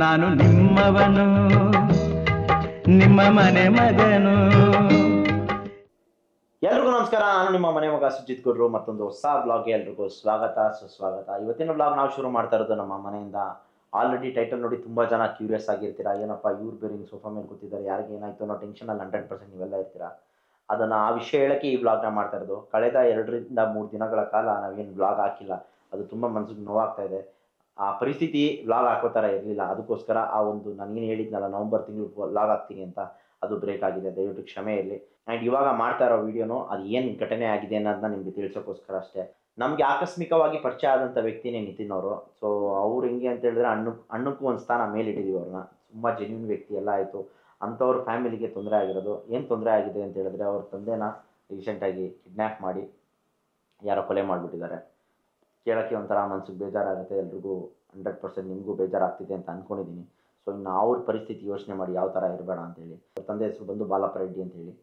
ನಾನು ನಿಮ್ಮವನು ನಿಮ್ಮ ಮನೆ ಮಗನು. ಎಲ್ರಿಗೂ ನಮಸ್ಕಾರ. ನಾನು ನಿಮ್ಮ ಮನೆ ಮಗ ಸುಜಿತ್ ಗುರು. ಮತ್ತೊಂದು ಹೊಸ ಬ್ಲಾಗ್ಗೆ ಎಲ್ರಿಗೂ ಸ್ವಾಗತ ಸುಸ್ವಾಗತ. ಇವತ್ತಿನ ಬ್ಲಾಗ್ ನಾವು ಶುರು ಮಾಡ್ತಾ ಇರೋದು ನಮ್ಮ ಮನೆಯಿಂದ. ಆಲ್ರೆಡಿ ಟೈಟಲ್ ನೋಡಿ ತುಂಬ ಜನ ಕ್ಯೂರಿಯಸ್ ಆಗಿರ್ತೀರಾ, ಏನಪ್ಪ ಇವ್ರು ಬೇರೆ ಹಿಂಗೆ ಸೋಫಾ ಮೇಲೆ ಕೂತಿದ್ದಾರೆ, ಯಾರಿಗೆ ಏನಾಯ್ತು ಅನ್ನೋ ಟೆನ್ಷನಲ್ಲಿ 100% ನೀವೆಲ್ಲ ಇರ್ತೀರಾ. ಅದನ್ನು ಆ ವಿಷಯ ಹೇಳೋಕ್ಕೆ ಈ ಬ್ಲಾಗ್ನ ಮಾಡ್ತಾ ಇರೋದು. ಕಳೆದ 2-3 ದಿನಗಳ ಕಾಲ ನಾವೇನು ಬ್ಲಾಗ್ ಹಾಕಿಲ್ಲ, ಅದು ತುಂಬ ಮನಸ್ಸಿಗೆ ನೋವಾಗ್ತಾ ಇದೆ. ಆ ಪರಿಸ್ಥಿತಿ ಬ್ಲಾಗ್ ಹಾಕೋ ಥರ ಇರಲಿಲ್ಲ. ಅದಕ್ಕೋಸ್ಕರ ಆ ಒಂದು ನಾನೇನು ಹೇಳಿದ್ನಲ್ಲ ನವಂಬರ್ ತಿಂಗಳು ಬ್ಲಾಗ್ ಹಾಕ್ತೀನಿ ಅಂತ, ಅದು ಬ್ರೇಕ್ ಆಗಿದೆ. ದಯವಿಟ್ಟು ಕ್ಷಮೆ ಇರಲಿ. ಆ್ಯಂಡ್ ಇವಾಗ ಮಾಡ್ತಾ ಇರೋ ವೀಡಿಯೋನು ಅದು ಏನು ಘಟನೆ ಆಗಿದೆ ಅನ್ನೋದನ್ನ ನಿಮಗೆ ತಿಳಿಸೋಕ್ಕೋಸ್ಕರ ಅಷ್ಟೇ. ನಮಗೆ ಆಕಸ್ಮಿಕವಾಗಿ ಪರಿಚಯ ಆದಂಥ ವ್ಯಕ್ತಿನೇ ನಿತಿನ್ ಅವರು. ಸೊ ಅವ್ರು ಹೆಂಗೆ ಅಂತ ಹೇಳಿದ್ರೆ ಅಣ್ಣಕ್ಕೂ ಒಂದು ಸ್ಥಾನ ಮೇಲಿಟ್ಟಿದ್ದೀವಿ ಅವ್ರನ್ನ. ತುಂಬ ಜೆನ್ಯೂನ್ ವ್ಯಕ್ತಿ ಎಲ್ಲ ಆಯಿತು. ಅಂಥವ್ರ ಫ್ಯಾಮಿಲಿಗೆ ತೊಂದರೆ ಆಗಿರೋದು. ಏನು ತೊಂದರೆ ಆಗಿದೆ ಅಂತ ಹೇಳಿದ್ರೆ, ಅವ್ರ ತಂದೆನ ರೀಸೆಂಟಾಗಿ ಕಿಡ್ನ್ಯಾಪ್ ಮಾಡಿ ಯಾರೋ ಕೊಲೆ ಮಾಡಿಬಿಟ್ಟಿದ್ದಾರೆ. ಕೇಳೋಕ್ಕೆ ಒಂಥರ ಮನಸ್ಸಿಗೆ ಬೇಜಾರಾಗುತ್ತೆ. ಎಲ್ರಿಗೂ 100% ನಿಮಗೂ ಬೇಜಾರಾಗ್ತಿದೆ ಅಂತ ಅಂದ್ಕೊಂಡಿದ್ದೀನಿ. ಸೊ ಇನ್ನು ಅವ್ರ ಪರಿಸ್ಥಿತಿ ಯೋಚನೆ ಮಾಡಿ ಯಾವ ಥರ ಇರಬೇಡ ಅಂತೇಳಿ. ಅವ್ರ ತಂದೆ ಹೆಸರು ಬಂದು ಬಾಲಪ್ಪ ರೆಡ್ಡಿ ಅಂತೇಳಿ.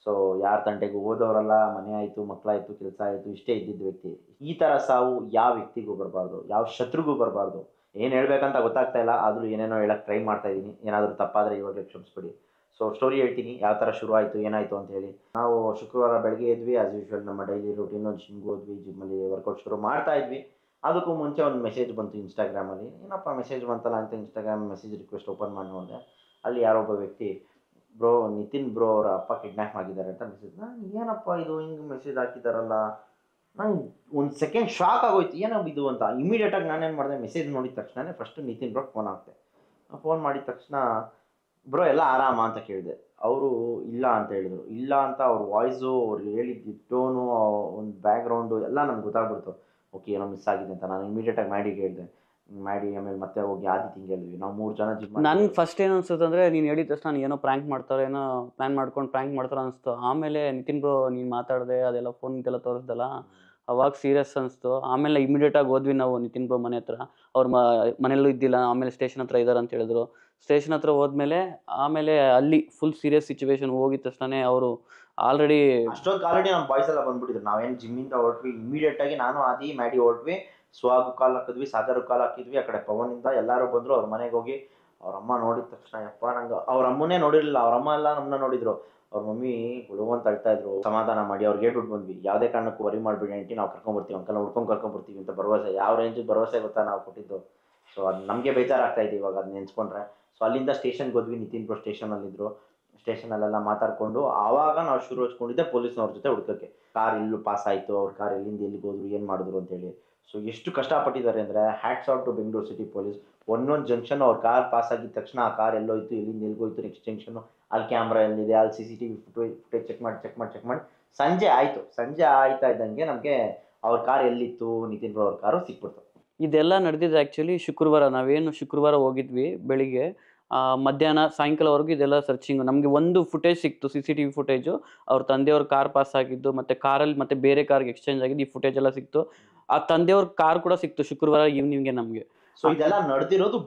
ಸೊ ಯಾರ ತಂಟೆಗೂ ಓದೋರಲ್ಲ, ಮನೆ ಆಯಿತು, ಮಕ್ಕಳಾಯಿತು, ಕೆಲಸ ಆಯಿತು, ಇಷ್ಟೇ ಇದ್ದಿದ್ದ ವ್ಯಕ್ತಿ. ಈ ಥರ ಸಾವು ಯಾವ ವ್ಯಕ್ತಿಗೂ ಬರಬಾರ್ದು, ಯಾವ ಶತ್ರುಗೂ ಬರಬಾರ್ದು. ಏನು ಹೇಳ್ಬೇಕಂತ ಗೊತ್ತಾಗ್ತಾ ಇಲ್ಲ, ಆದರೂ ಏನೇನೋ ಹೇಳಕ್ಕೆ ಟ್ರೈ ಮಾಡ್ತಾ ಇದ್ದೀನಿ. ಏನಾದರೂ ತಪ್ಪಾದರೆ ಇವಾಗಲೇ ಕ್ಷಮಿಸ್ಬಿಡಿ. ಸೊ ಸ್ಟೋರಿ ಹೇಳ್ತೀನಿ, ಯಾವ ಥರ ಶುರು ಆಯಿತು, ಏನಾಯಿತು ಅಂತ ಹೇಳಿ. ನಾವು ಶುಕ್ರವಾರ ಬೆಳಗ್ಗೆ ಇದ್ವಿ, ಆ್ಯಸ್ ಯೂಶ್ವಲ್ ನಮ್ಮ ಡೈಲಿ ರೂಟೀನು. ಜಿಮ್ಗೆ ಹೋದ್ವಿ, ಜಿಮ್ಮಲ್ಲಿ ವರ್ಕೌಟ್ ಶುರು ಮಾಡ್ತಾ ಇದ್ವಿ. ಅದಕ್ಕೂ ಮುಂಚೆ ಒಂದು ಮೆಸೇಜ್ ಬಂತು ಇನ್ಸ್ಟಾಗ್ರಾಮಲ್ಲಿ. ಏನಪ್ಪ ಮೆಸೇಜ್ ಬಂತಲ್ಲ ಅಂತ ಇನ್ಸ್ಟಾಗ್ರಾಮ್ ಮೆಸೇಜ್ ರಿಕ್ವೆಸ್ಟ್ ಓಪನ್ ಮಾಡಿ ನೋಡಿದೆ. ಅಲ್ಲಿ ಯಾರೊಬ್ಬ ವ್ಯಕ್ತಿ, ಬ್ರೋ ನಿತಿನ್ ಬ್ರೋ ಅವರ ಅಪ್ಪ ಕಿಡ್ನ್ಯಾಪ್ ಆಗಿದ್ದಾರೆ ಅಂತ ಮೆಸೇಜ್. ನಾನು ಏನಪ್ಪ ಇದು ಹಿಂಗೆ ಮೆಸೇಜ್ ಹಾಕಿದ್ದಾರಲ್ಲ, ನಂಗೆ ಒಂದು ಸೆಕೆಂಡ್ ಶಾಕ್ ಆಗೋಯ್ತು, ಏನಪ್ಪ ಇದು ಅಂತ. ಇಮಿಡಿಯೇಟಾಗಿ ನಾನೇನು ಮಾಡಿದೆ, ಮೆಸೇಜ್ ನೋಡಿದ ತಕ್ಷಣ ಫಸ್ಟು ನಿತಿನ್ ಬ್ರೋ ಫೋನ್ ಹಾಕ್ತೆ. ಫೋನ್ ಮಾಡಿದ ತಕ್ಷಣ ಬ್ರೋ ಎಲ್ಲ ಆರಾಮ ಅಂತ ಕೇಳಿದೆ. ಅವರು ಇಲ್ಲ ಅಂತ ಹೇಳಿದರು. ಇಲ್ಲ ಅಂತ ಅವ್ರ ವಾಯ್ಸು, ಅವ್ರು ಹೇಳಿದ್ದು ಟೋನು, ಒಂದು ಬ್ಯಾಕ್ಗ್ರೌಂಡು ಎಲ್ಲ ನನಗೆ ಗೊತ್ತಾಗ್ಬಿಡ್ತು. ಓಕೆ ಏನೋ ಮಿಸ್ ಆಗಿದೆ ಅಂತ. ನಾನು ಇಮಿಡಿಯೇಟಾಗಿ ಮ್ಯಾಡಿಗೆ ಹೇಳಿದೆ. ಮ್ಯಾಡಿ ಆಮೇಲೆ ಮತ್ತೆ ಹೋಗಿ ಆದಿತ್ಯಂಗೆ ಹೇಳಿದ್ವಿ. ನಾವು 3 ಜನ ಜಿಮ್. ನನ್ಗೆ ಫಸ್ಟ್ ಏನು ಅನ್ಸುತ್ತೆ ಅಂದರೆ, ನೀನು ಹೇಳಿದ ತಕ್ಷಣ ನಾನು ಏನೋ ಪ್ರ್ಯಾಂಕ್ ಮಾಡ್ತಾರೆ, ಏನೋ ಪ್ಲ್ಯಾನ್ ಮಾಡ್ಕೊಂಡು ಪ್ರ್ಯಾಂಕ್ ಮಾಡ್ತಾರೆ ಅನಿಸ್ತು. ಆಮೇಲೆ ನಿತಿನ್ ಬ್ರೋ ನೀನು ಮಾತಾಡಿದೆ, ಅದೆಲ್ಲ ಫೋನ್ಗೆಲ್ಲ ತೋರಿಸ್ದಲ್ಲ, ಅವಾಗ ಸೀರಿಯಸ್ ಅನಿಸ್ತು. ಆಮೇಲೆ ಇಮಿಡಿಯೇಟಾಗಿ ಹೋದ್ವಿ ನಾವು ನಿತಿನ್ ಬ್ರೋ ಮನೆ ಹತ್ರ. ಅವ್ರ ಮನೆಯಲ್ಲೂ ಇದ್ದಿಲ್ಲ. ಆಮೇಲೆ ಸ್ಟೇಷನ್ ಹತ್ರ ಇದ್ದಾರೆ ಅಂತ ಹೇಳಿದ್ರು. ಸ್ಟೇಷನ್ ಹತ್ರ ಹೋದ್ಮೇಲೆ ಆಮೇಲೆ ಅಲ್ಲಿ ಫುಲ್ ಸೀರಿಯಸ್ ಸಿಚುವೇಶನ್. ಹೋಗಿದ ತಕ್ಷಣ ಅವರು ಆಲ್ರೆಡಿ ನಮ್ಮ ಬಾಯ್ಸ್ ಎಲ್ಲ ಬಂದ್ಬಿಟ್ಟಿದ್ರು. ನಾವೇನು ಜಿಮ್ಮಿಂದ ಹೊರಟ್ವಿ, ಇಮಿಡಿಯೇಟಾಗಿ ನಾನು ಆದಿ ಮ್ಯಾಡಿ ಹೊರಟ್ವಿ. ಸ್ವಾಗು ಕಾಲ್ ಹಾಕಿದ್ವಿ, ಸಾಗರ್ ಕಾಲ್ ಹಾಕಿದ್ವಿ. ಆ ಕಡೆ ಪವನಿಂದ ಎಲ್ಲರೂ ಬಂದರು. ಅವ್ರ ಮನೆಗೆ ಹೋಗಿ ಅವ್ರ ಅಮ್ಮ ನೋಡಿದ ತಕ್ಷಣ ಯಪ್ಪ, ನಂಗೆ ಅವ್ರ ಅಮ್ಮನೇ ನೋಡಿರಲಿಲ್ಲ. ಅವ್ರ ಅಮ್ಮ ಎಲ್ಲ ನಮ್ಮನ್ನ ನೋಡಿದ್ರು. ಅವ್ರ ಮಮ್ಮಿ ಗುಳುವಂತ ಅಳ್ತಾ ಇದ್ರು. ಸಮಾಧಾನ ಮಾಡಿ ಅವ್ರಿಗೆ ಹೇಳ್ಬಿಟ್ಟು ಬಂದ್ವಿ, ಯಾವುದೇ ಕಾರಣಕ್ಕೂ ವರಿ ಮಾಡಿಬಿಡಿ ಆಂಟಿ, ನಾವು ಕರ್ಕೊಂಡ್ಬರ್ತೀವಿ, ಅಂಕಲ್ ಹುಡ್ಕೊಂಡು ಕರ್ಕೊಂಡ್ಬರ್ತೀವಿ ಅಂತ ಭರವಸೆ. ಯಾವ ರೇಂಜಿಗೆ ಭರವಸೆ ಗೊತ್ತಾ ನಾವು ಕೊಟ್ಟಿದ್ದು. ಸೊ ಅದು ನಮಗೆ ಬೇಜಾರಾಗ್ತಾ ಇದೆ ಇವಾಗ ಅದು ನೆನೆಸ್ಕೊಂಡ್ರೆ. ಸೊ ಅಲ್ಲಿಂದ ಸ್ಟೇಷನ್ಗೆ ಹೋದ್ವಿ. ನಿತಿನ್ ಬ್ರೋ ಸ್ಟೇಷನಲ್ಲಿದ್ದರು. ಸ್ಟೇಷನಲ್ಲೆಲ್ಲ ಮಾತಾಡಿಕೊಂಡು ಆವಾಗ ನಾವು ಶುರು ಹಚ್ಕೊಂಡಿದ್ದೆ ಪೊಲೀಸ್ನವ್ರ ಜೊತೆ ಹುಡ್ಕೋಕ್ಕೆ. ಕಾರ್ ಎಲ್ಲೂ ಪಾಸ್ ಆಯಿತು, ಅವ್ರ ಕಾರ್ ಎಲ್ಲಿಂದ ಎಲ್ಲಿಗೆ ಹೋದ್ರು, ಏನು ಮಾಡಿದ್ರು ಅಂತೇಳಿ. ಸೊ ಎಷ್ಟು ಕಷ್ಟಪಟ್ಟಿದ್ದಾರೆ ಅಂದರೆ, hats off to Bengaluru city police. ಒಂದೊಂದು ಜಂಕ್ಷನ್ ಅವ್ರ ಕಾರ್ ಪಾಸ್ ಆಗಿದ ತಕ್ಷಣ ಆ ಕಾರ್ ಎಲ್ಲೋಯ್ತು, ಎಲ್ಲಿಂದ ಎಲ್ಲಿಗೋಯ್ತು, ನೆಕ್ಸ್ಟ್ ಜಂಕ್ಷನು ಅಲ್ಲಿ ಕ್ಯಾಮ್ರಾ ಎಲ್ಲಿದೆ, ಅಲ್ಲಿ CCTV ಫುಟೇಜ್ ಚೆಕ್ ಮಾಡಿ ಸಂಜೆ ಆಯಿತು. ಸಂಜೆ ಆಯ್ತಾ ಇದ್ದಂಗೆ ನಮಗೆ ಅವ್ರ ಕಾರ್ ಎಲ್ಲಿತ್ತು, ನಿತಿನ್ ಬ್ರೋ ಅವ್ರ ಕಾರು ಸಿಕ್ಬಿಡ್ತು. ಇದೆಲ್ಲ ನಡೆದಿದ್ದು ಆ್ಯಕ್ಚುಲಿ ಶುಕ್ರವಾರ. ನಾವೇನು ಶುಕ್ರವಾರ ಹೋಗಿದ್ವಿ ಬೆಳಿಗ್ಗೆ, ಮಧ್ಯಾಹ್ನ ಸಾಯಂಕಾಲವರೆಗೂ ಇದೆಲ್ಲ ಸರ್ಚಿಂಗು. ನಮಗೆ ಒಂದು ಫುಟೇಜ್ ಸಿಕ್ತು, CCTV ಫುಟೇಜು. ಅವ್ರ ತಂದೆಯವ್ರ ಕಾರ್ ಪಾಸ್ ಆಗಿದ್ದು, ಮತ್ತು ಕಾರಲ್ಲಿ ಮತ್ತೆ ಬೇರೆ ಕಾರ್ಗೆ ಎಕ್ಸ್ಚೇಂಜ್ ಆಗಿದ್ದು, ಈ ಫುಟೇಜ್ ಎಲ್ಲ ಸಿಕ್ತು. ಆ ತಂದೆಯವ್ರ ಕಾರ್ ಕೂಡ ಸಿಕ್ತು ಶುಕ್ರವಾರ ಈವ್ನಿಂಗ್ಗೆ ನಮಗೆ. ಸೊ ಇದೆಲ್ಲ ನಡೆದಿರೋದು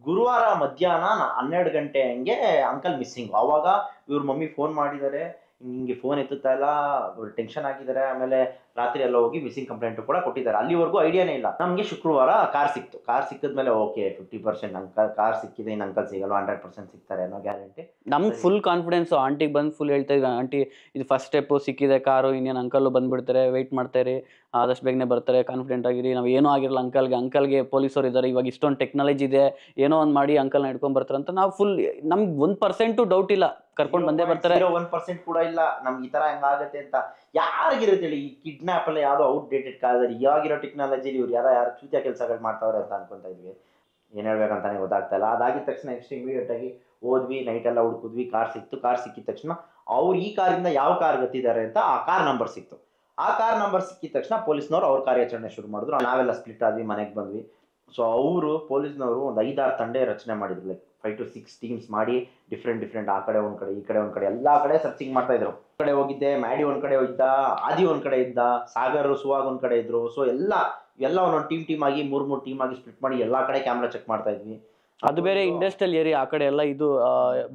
ಗುರುವಾರ ಮಧ್ಯಾಹ್ನ 12 ಗಂಟೆ ಹಂಗೆ ಅಂಕಲ್ ಮಿಸ್ಸಿಂಗ್. ಆವಾಗ ಇವ್ರ ಮಮ್ಮಿ ಫೋನ್ ಮಾಡಿದ್ದಾರೆ, ಹಿಂಗೆ ಫೋನ್ ಎತ್ತುತ್ತಾ ಇಲ್ಲ, ಟೆನ್ಷನ್ ಆಗಿದ್ದಾರೆ. ಆಮೇಲೆ ರಾತ್ರಿ ಎಲ್ಲ ಹೋಗಿ ಮಿಸ್ಸಿಂಗ್ ಕಂಪ್ಲೇಂಟು ಕೂಡ ಕೊಟ್ಟಿದ್ದಾರೆ. ಅಲ್ಲಿವರೆಗೂ ಐಡಿಯಾನೇ ಇಲ್ಲ ನಮಗೆ. ಶುಕ್ರವಾರ ಕಾರ್ ಸಿಕ್ತು. ಕಾರ್ ಸಿಕ್ಕಿದ್ಮೇಲೆ ಓಕೆ 50% ಅಂಕಲ್ ಕಾರ್ ಸಿಕ್ಕಿದೆ, ಇನ್ನು ಅಂಕಲ್ ಸಿಗಲ್ಲ, 100% ಸಿಗ್ತಾರೆ ಅನ್ನೋ ಗ್ಯಾರಂಟಿ ನಮ್ಗೆ ಫುಲ್ ಕಾನ್ಫಿಡೆನ್ಸು. ಆಂಟಿಗೆ ಬಂದು ಫುಲ್ ಹೇಳ್ತಾ ಇದ್ವಿ, ಆಂಟಿ ಇದು ಫಸ್ಟ್ ಸ್ಟೆಪ್ಪು, ಸಿಕ್ಕಿದೆ ಕಾರು, ಇನ್ನೇನು ಅಂಕಲ್ಲು ಬಂದುಬಿಡ್ತಾರೆ, ವೆಯ್ಟ್ ಮಾಡ್ತಾಯಿರಿ, ಆದಷ್ಟು ಬೇಗನೆ ಬರ್ತಾರೆ, ಕಾನ್ಫಿಡೆಂಟ್ ಆಗಿರಿ, ನಾವು ಏನೂ ಆಗಿರಲ್ಲ ಅಂಕಲ್ಗೆ ಪೊಲೀಸರು ಇದ್ದಾರೆ, ಇವಾಗ ಇಷ್ಟೊಂದು ಟೆಕ್ನಾಲಜಿ ಇದೆ, ಏನೋ ಒಂದು ಮಾಡಿ ಅಂಕಲ್ನ ಹಿಡ್ಕೊಂಡು ಬರ್ತಾರೆ ಅಂತ ನಾವು ಫುಲ್. ನಮ್ಗೆ 1% ಡೌಟ್ ಇಲ್ಲ, ಕರ್ಕೊಂಡು ಬಂದೇ ಬರ್ತಾರೆ. 1% ಕೂಡ ಇಲ್ಲ ನಮ್ಗೆ ಈ ಥರ ಹೆಂಗಾಗುತ್ತೆ ಅಂತ. ಯಾರಿಗಿರುತ್ತೆ ಹೇಳಿ, ಈ ಕಿಡ್ನಾಪ್ ಎಲ್ಲ ಯಾವುದೋ ಔಟ್ಡೇಟೆಡ್ ಕಾಲದಲ್ಲಿ ಇವಾಗಿರೋ ಟೆಕ್ನಾಲಜಿಲಿ ಇವ್ರು ಯಾರು ಚೂತಿಯ ಕೆಲಸಗಳು ಮಾಡ್ತಾವ್ರೆ ಅಂತ ಅನ್ಕೊತಾ ಇದ್ವಿ. ಏನು ಹೇಳ್ಬೇಕಂತಾನೆ ಗೊತ್ತಾಗ್ತಾ ಇಲ್ಲ. ಅದಾಗಿದ ತಕ್ಷಣ ನೆಕ್ಸ್ಟ್ ಇಮಿಡಿಯೇಟಾಗಿ ಹೋದ್ವಿ, ನೈಟೆಲ್ಲ ಹುಡುಕಿದ್ವಿ. ಕಾರ್ ಸಿಕ್ತು. ಕಾರ್ ಸಿಕ್ಕಿದ ತಕ್ಷಣ ಅವ್ರು ಈ ಕಾರಿಂದ ಯಾವ ಕಾರ್ ಗೊತ್ತಿದ್ದಾರೆ ಅಂತ ಆ ಕಾರ್ ನಂಬರ್ ಸಿಕ್ತು. ಆ ಕಾರ್ ನಂಬರ್ ಸಿಕ್ಕಿದ ತಕ್ಷಣ ಪೊಲೀಸ್ನವ್ರು ಅವ್ರ ಕಾರ್ಯಾಚರಣೆ ಶುರು ಮಾಡಿದ್ರು. ನಾವೆಲ್ಲ ಸ್ಪ್ಲಿಟ್ ಆದ್ವಿ, ಮನೆಗೆ ಬಂದ್ವಿ. ಸೊ ಅವರು ಪೊಲೀಸ್ನವರು ಒಂದು 5-6 ತಂಡೆ ರಚನೆ ಮಾಡಿದ್ರು. ಲೈಕ್ 5 to 6 ಟೀಮ್ಸ್ ಮಾಡಿ ಡಿಫ್ರೆಂಟ್ ಆ ಕಡೆ ಒಂದು ಕಡೆ, ಈ ಕಡೆ ಒಂದು ಕಡೆ, ಎಲ್ಲ ಕಡೆ ಸರ್ಚಿಂಗ್ ಮಾಡ್ತಾ ಇದ್ರು. ಕಡೆ ಹೋಗಿದ್ದೆ, ಮ್ಯಾಡಿ ಒಂದು ಕಡೆ ಇದ್ದ, ಆದಿ ಒಂದು ಕಡೆ ಇದ್ದ, ಸಾಗರ್ ಸುವಾಗ್ ಒಂದು ಕಡೆ ಇದ್ರು. ಸೊ ಎಲ್ಲ ಒಂದೊಂದು ಟೀಮ್ ಆಗಿ 3 ಟೀಮ್ ಆಗಿ ಸ್ಪ್ಲಿಟ್ ಮಾಡಿ ಎಲ್ಲ ಕಡೆ ಕ್ಯಾಮ್ರಾ ಚೆಕ್ ಮಾಡ್ತಾ ಇದ್ವಿ. ಅದು ಬೇರೆ ಇಂಡಸ್ಟ್ರಿಯಲ್ ಏರಿಯಾ ಆ ಕಡೆ ಎಲ್ಲ. ಇದು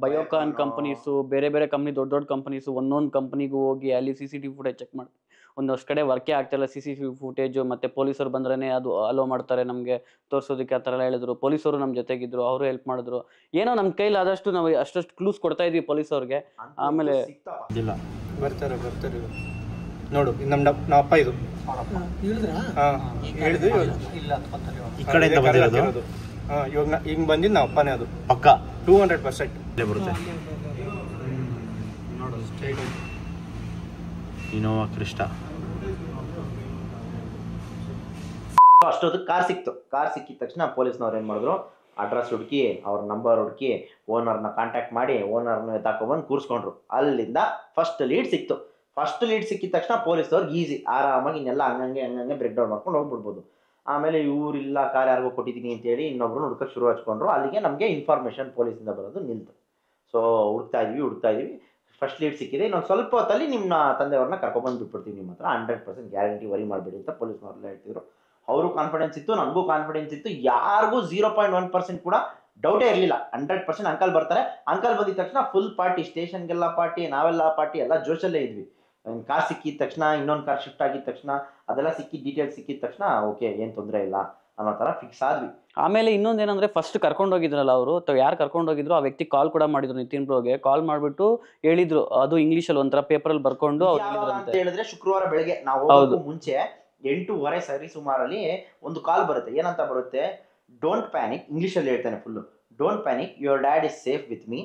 ಬಯೋಕಾನ್ ಕಂಪನೀಸು, ಬೇರೆ ಕಂಪ್ನಿ, ದೊಡ್ಡ ಕಂಪನೀಸು, ಒಂದೊಂದು ಕಂಪ್ನಿಗೂ ಹೋಗಿ ಅಲ್ಲಿ CCTV ಫುಟೇಜ್ ಚೆಕ್ ಮಾಡಿ ಒಂದಷ್ಟು ಕಡೆ ವರ್ಕೇ ಆಗ್ತಾಯಿಲ್ಲ, CCTV ಫುಟೇಜು, ಮತ್ತು ಪೊಲೀಸರು ಬಂದ್ರೇ ಅದು ಅಲೋ ಮಾಡ್ತಾರೆ ನಮಗೆ ತೋರಿಸೋದಕ್ಕೆ, ಆ ಥರ ಎಲ್ಲ ಹೇಳಿದ್ರು. ಪೊಲೀಸರು ನಮ್ಮ ಜೊತೆಗಿದ್ರು, ಅವರು ಹೆಲ್ಪ್ ಮಾಡಿದ್ರು. ಏನೋ ನಮ್ಮ ಕೈಲಿ ಆದಷ್ಟು ನಾವು ಅಷ್ಟಷ್ಟು ಕ್ಲೂಸ್ ಕೊಡ್ತಾ ಇದ್ವಿ ಪೊಲೀಸವ್ರಿಗೆ. ಆಮೇಲೆ ಇಲ್ಲ ಬರ್ತಾರೆ ನೋಡು, ನಮ್ಮ ಅಪ್ಪ ಇದು ಹೇಳಿದ್ರು ಈ ಕಡೆಯಿಂದ ಬಂದಿರೋದು. ಇವಾಗ ಹಿಂಗೆ ಬಂದಿದ್ದು ನಮ್ಮ ಅಪ್ಪನೇ, ಅದು ಪಕ್ಕ 200% ಬರುತ್ತೆ. ನೋಡು ಸ್ಟೈಲ್ ಇನೋವಾ ಕ್ರಿಸ್ಟಾ. ಅಷ್ಟೊತ್ತು ಕಾರ್ ಸಿಕ್ತು. ಕಾರ್ ಸಿಕ್ಕಿದ ತಕ್ಷಣ ಪೊಲೀಸ್ನವ್ರು ಏನು ಮಾಡಿದ್ರು, ಅಡ್ರೆಸ್ ಹುಡುಕಿ, ಅವ್ರ ನಂಬರ್ ಹುಡುಕಿ, ಓನರ್ನ ಕಾಂಟ್ಯಾಕ್ಟ್ ಮಾಡಿ ಓನರ್ನ ತಗೊಬಂದು ಕೂರಿಸ್ಕೊಂಡ್ರು. ಅಲ್ಲಿಂದ ಫಸ್ಟ್ ಲೀಡ್ ಸಿಕ್ತು. ಫಸ್ಟ್ ಲೀಡ್ ಸಿಕ್ಕಿದ ತಕ್ಷಣ ಪೊಲೀಸ್ನವ್ರಿಗೆ ಈಸಿ, ಆರಾಮಾಗಿ ಇನ್ನೆಲ್ಲ ಹಂಗಂಗೆ ಬ್ರೇಕ್ ಡೌನ್ ಮಾಡ್ಕೊಂಡು ಹೋಗ್ಬಿಡ್ಬೋದು. ಆಮೇಲೆ ಇವರಿಲ್ಲ, ಕಾರ್ ಯಾರಿಗೋ ಕೊಟ್ಟಿದ್ದೀನಿ ಅಂತೇಳಿ ಇನ್ನೊಬ್ರು ಹುಡ್ಕಕ್ಕೆ ಶುರು ಹಚ್ಕೊಂಡ್ರು. ಅಲ್ಲಿಗೆ ನಮಗೆ ಇನ್ಫಾರ್ಮೇಷನ್ ಪೊಲೀಸಿಂದ ಬರೋದು ನಿಲ್ತು. ಸೊ ಹುಡ್ತಾ ಇದೀವಿ. ಫಸ್ಟ್ ಲೀಡ್ ಸಿಕ್ಕಿದೆ, ಇನ್ನೊಂದು ಸ್ವಲ್ಪ ಹೊತ್ತಲ್ಲಿ ನಿಮ್ಮ ತಂದೆಯವ್ರನ್ನ ಕರ್ಕೊಬಂದು ಬಿಟ್ಬಿಡ್ತೀವಿ ನಿಮ್ಮ ಹತ್ರ, 100% ಗ್ಯಾರಂಟಿ, ವರಿ ಮಾಡಬೇಡಿ ಅಂತ ಪೊಲೀಸ್ನವ್ರೆಲ್ಲ ಹೇಳ್ತಿದ್ರು. ಅವರು ಕಾನ್ಫಿಡೆನ್ಸ್ ಇತ್ತು, ನನಗೂ ಕಾನ್ಫಿಡೆನ್ಸ್ ಇತ್ತು. ಯಾರಿಗೂ 0.1% ಕೂಡ ಡೌಟೇ ಇರಲಿಲ್ಲ. 100% ಅಂಕಲ್ ಬರ್ತಾರೆ. ಅಂಕಲ್ ಬಂದಿದ ತಕ್ಷಣ ಫುಲ್ ಪಾರ್ಟಿ, ಸ್ಟೇಷನ್ಗೆಲ್ಲ ಪಾರ್ಟಿ, ನಾವೆಲ್ಲ ಪಾರ್ಟಿ, ಎಲ್ಲ ಜೋಶಲ್ಲೇ ಇದ್ವಿ. ಕಾರ್ ಸಿಕ್ಕಿದ ತಕ್ಷಣ, ಇನ್ನೊಂದು ಕಾರ್ ಶಿಫ್ಟ್ ಆಗಿದ ತಕ್ಷಣ, ಅದೆಲ್ಲ ಡೀಟೇಲ್ಸ್ ಸಿಕ್ಕಿದ ತಕ್ಷಣ ಓಕೆ, ಏನು ತೊಂದರೆ ಇಲ್ಲ ಅನ್ನೋ ಥರ ಫಿಕ್ಸ್ ಆದ್ವಿ. ಆಮೇಲೆ ಇನ್ನೊಂದೇನಂದ್ರೆ, ಫಸ್ಟ್ ಕರ್ಕೊಂಡೋಗಿದ್ರಲ್ಲ ಅವರು, ಯಾರು ಕರ್ಕೊಂಡೋಗಿದ್ರು ಆ ವ್ಯಕ್ತಿ ಕಾಲ್ ಕೂಡ ಮಾಡಿದ್ರು ನಿತಿನ್ ಬ್ರೋಗೆ. ಕಾಲ್ ಮಾಡಿಬಿಟ್ಟು ಹೇಳಿದ್ರು, ಅದು ಇಂಗ್ಲೀಷಲ್ಲಿ ಒಂಥರ ಪೇಪರಲ್ಲಿ ಬರ್ಕೊಂಡು ಅವ್ರು ಅಂತ ಹೇಳಿದ್ರೆ, ಶುಕ್ರವಾರ ಬೆಳಗ್ಗೆ ನಾವು ಹೋಗೋಕ್ಕೂ ಮುಂಚೆ 8:30 ಸರಿ ಸುಮಾರಲ್ಲಿ ಒಂದು ಕಾಲ್ ಬರುತ್ತೆ. ಏನಂತ ಬರುತ್ತೆ, ಡೋಂಟ್ ಪ್ಯಾನಿಕ್, ಇಂಗ್ಲೀಷಲ್ಲಿ ಹೇಳ್ತಾನೆ full, don't panic, your dad is safe with me,